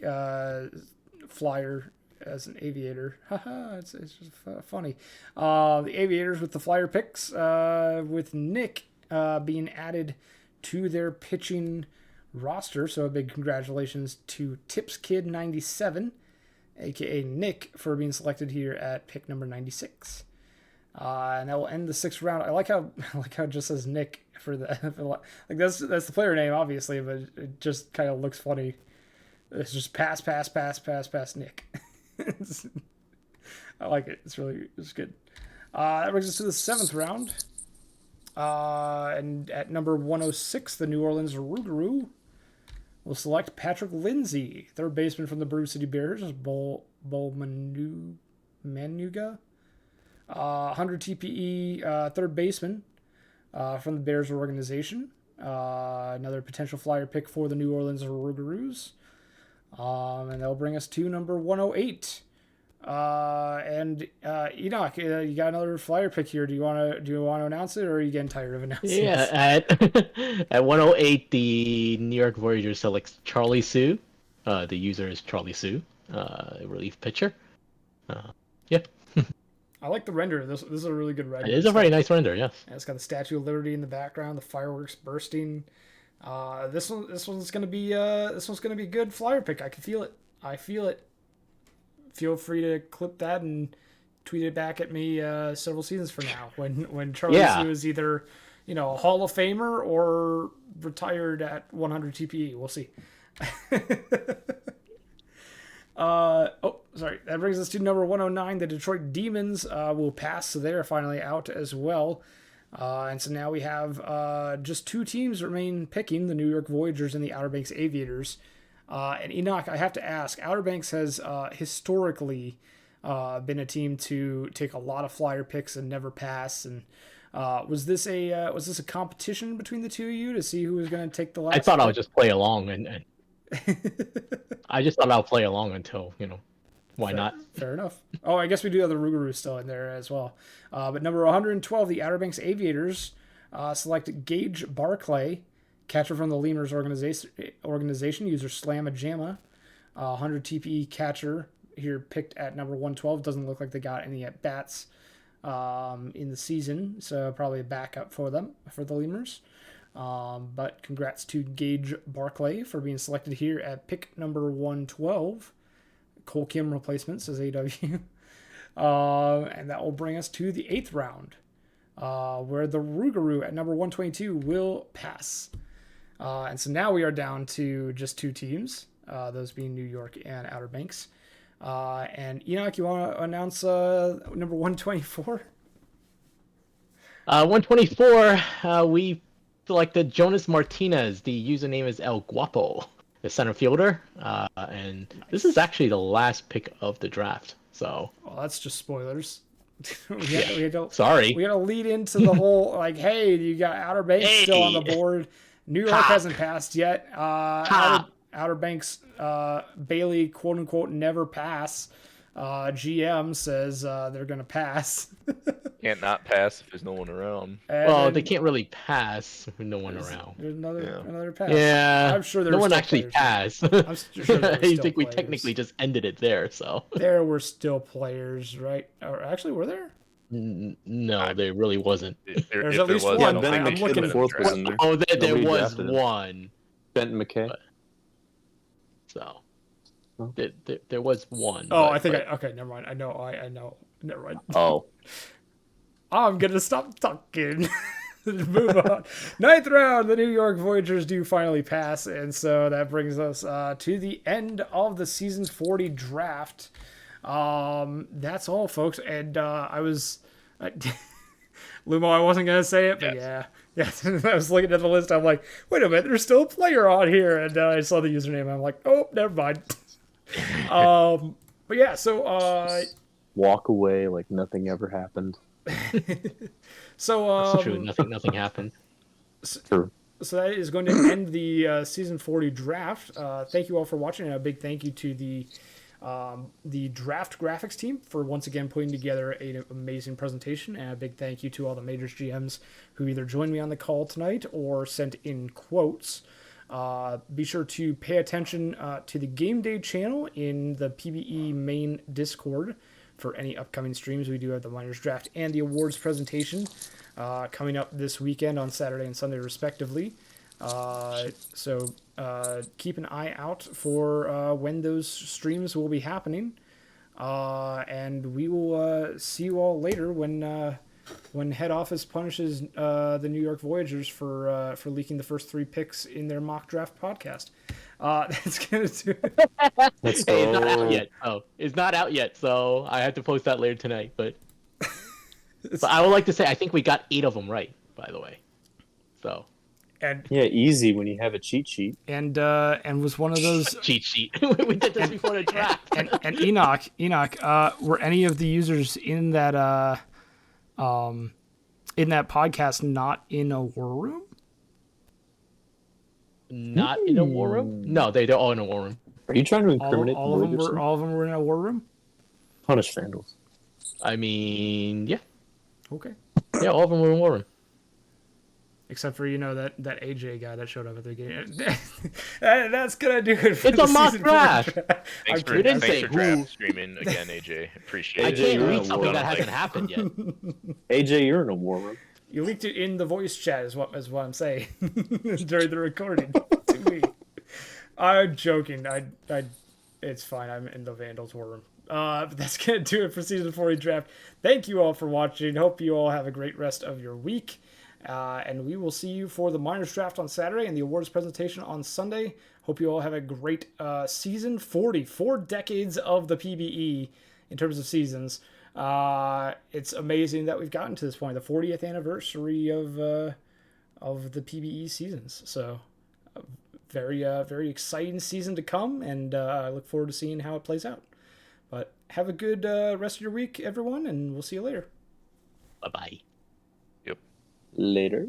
Speaker 1: Flyer as an Aviator. Haha, it's just funny. The Aviators with the flyer picks, with Nick being added to their pitching roster. So a big congratulations to TipsKid97, aka Nick, for being selected here at pick number 96. And that will end the 6th round. I like how it just says Nick for that's the player name, obviously, but it just kind of looks funny. It's just pass Nick. I like it. It's good. That brings us to the 7th round. And at number 106, the New Orleans Rougarou will select Patrick Lindsay, third baseman from the Brew City Bears. Manuga, 100 TPE, third baseman from the Bears organization. Another potential flyer pick for the New Orleans Rougarous. And that'll bring us to number 108. And Enoch, you got another flyer pick here. Do you want to announce it, or are you getting tired of announcing it?
Speaker 2: Yeah, at 108, the New York Voyagers selects Charlie Sue. The user is Charlie Sue, relief pitcher. Yeah.
Speaker 1: I like the render. This is a really good render.
Speaker 2: It is a very nice render, yes.
Speaker 1: And it's got the Statue of Liberty in the background, the fireworks bursting. This one's gonna be good flyer pick. I can feel it. I feel it. Feel free to clip that and tweet it back at me several seasons from now when Charlie Sue is either a Hall of Famer or retired at 100 TPE. We'll see. Sorry. That brings us to number 109. The Detroit Demons will pass, so they're finally out as well. And so now we have just 2 teams remain picking, the New York Voyagers and the Outer Banks Aviators. And Enoch, I have to ask, Outer Banks has historically been a team to take a lot of flyer picks and never pass. And was this a competition between the two of you to see who was going to take the last?
Speaker 2: I thought I would just play along, and I just thought I'll play along until why not?
Speaker 1: Fair enough. Oh, I guess we do have the Rougarou still in there as well. But number 112, the Outer Banks Aviators select Gage Barclay, catcher from the Lemurs organization, user Slamajama, 100 TPE catcher here picked at number 112. Doesn't look like they got any at bats in the season, so probably a backup for them, for the Lemurs. But congrats to Gage Barclay for being selected here at pick number 112. Cole Kim replacement, says AW. And that will bring us to the 8th round, where the Rougarou at number 122 will pass. And so now we are down to just 2 teams, those being New York and Outer Banks. And Enoch, you want to announce number 124?
Speaker 2: 124, we selected Jonas Martinez. The username is El Guapo, the center fielder. And this is actually the last pick of the draft. So,
Speaker 1: Well, that's just spoilers.
Speaker 2: sorry.
Speaker 1: We got to lead into the whole, like, hey, you got Outer Banks still on the board. New York hasn't passed yet. Outer Banks, Bailey, quote unquote, never pass. GM says they're going to pass.
Speaker 3: Can't not pass if there's no one around.
Speaker 2: Well, they can't really pass with no one around.
Speaker 1: There's another pass.
Speaker 2: Yeah,
Speaker 1: I'm sure there
Speaker 2: no
Speaker 1: were
Speaker 2: one
Speaker 1: still
Speaker 2: actually
Speaker 1: players.
Speaker 2: passed.
Speaker 1: I'm sure there were
Speaker 2: I
Speaker 1: still
Speaker 2: think we
Speaker 1: players.
Speaker 2: technically just ended it there. So
Speaker 1: There were still players, right? Or actually, were there?
Speaker 2: no, there really wasn't.
Speaker 1: There's at least one.
Speaker 3: I don't
Speaker 8: Ben
Speaker 3: think
Speaker 1: I'm
Speaker 3: it
Speaker 8: McKay,
Speaker 3: should've
Speaker 1: looking-
Speaker 3: been
Speaker 8: the fourth was
Speaker 3: drafted.
Speaker 8: in there.
Speaker 2: Oh, there
Speaker 8: Nobody
Speaker 2: was
Speaker 8: drafted him.
Speaker 2: one.
Speaker 8: Benton McKay.
Speaker 2: But- So there was one.
Speaker 1: Oh,
Speaker 2: but-
Speaker 1: I think
Speaker 2: but-
Speaker 1: okay, never mind. I know. Never mind.
Speaker 8: Oh,
Speaker 1: I'm gonna stop talking. Move on. 9th round, the New York Voyagers do finally pass, and so that brings us to the end of the season 40 draft. That's all, folks. And Lumo, I wasn't gonna say it, but yeah. I was looking at the list. I'm like, wait a minute, there's still a player on here, and I saw the username. I'm like, oh, never mind. But yeah, so
Speaker 8: walk away like nothing ever happened.
Speaker 1: so
Speaker 2: It's true. Nothing happened.
Speaker 8: True.
Speaker 1: So that is going to end the season 40 draft. Thank you all for watching, and a big thank you to the draft graphics team for once again putting together an amazing presentation, and a big thank you to all the Majors GMs who either joined me on the call tonight or sent in quotes. Be sure to pay attention to the Game Day channel in the PBE main Discord for any upcoming streams. We do have the Minors Draft and the awards presentation coming up this weekend on Saturday and Sunday respectively. So keep an eye out for when those streams will be happening. And we will see you all later when head office punishes the New York Voyagers for leaking the first 3 picks in their mock draft podcast. That's gonna do it.
Speaker 8: Let's
Speaker 2: Hey, it's not
Speaker 8: go.
Speaker 2: out yet. Oh, it's not out yet, so I have to post that later tonight. But I would like to say I think we got 8 of them right, by the way. So
Speaker 1: And
Speaker 8: Yeah, easy when you have a cheat sheet.
Speaker 1: and was one of those.
Speaker 2: cheat sheet. We did this before the draft.
Speaker 1: And Enoch, were any of the users in that podcast not in a war room?
Speaker 2: Not in a war room? No, they're all in a war room.
Speaker 8: Are you trying to incriminate
Speaker 1: All of them
Speaker 8: Voyagers?
Speaker 1: were. All of them were in a war room.
Speaker 8: Punish Vandals.
Speaker 2: I mean, yeah,
Speaker 1: Okay.
Speaker 2: all of them were in a war room.
Speaker 1: Except for that AJay guy that showed up at the game. That's gonna do it for
Speaker 2: It's
Speaker 1: the
Speaker 2: a mock
Speaker 1: season 40
Speaker 2: draft.
Speaker 3: Thanks for,
Speaker 2: didn't
Speaker 3: thanks
Speaker 2: say
Speaker 3: for
Speaker 2: who-
Speaker 3: draft streaming again, AJ. Appreciate
Speaker 2: I
Speaker 3: it.
Speaker 8: AJ,
Speaker 2: can't
Speaker 8: you're
Speaker 2: read
Speaker 8: in a
Speaker 2: something
Speaker 8: war
Speaker 2: that
Speaker 8: room.
Speaker 2: hasn't happened yet.
Speaker 8: AJ, you're in a war room.
Speaker 1: You leaked it in the voice chat, is what I'm saying during the recording to me. I'm joking. It's fine. I'm in the Vandals war room. But that's gonna do it for season 40 draft. Thank you all for watching. Hope you all have a great rest of your week. And we will see you for the Minors Draft on Saturday and the awards presentation on Sunday. Hope you all have a great season 40, 4 decades of the PBE in terms of seasons. It's amazing that we've gotten to this point, the 40th anniversary of the PBE seasons. So very exciting season to come, and I look forward to seeing how it plays out. But have a good rest of your week, everyone, and we'll see you later.
Speaker 2: Bye-bye.
Speaker 8: Later.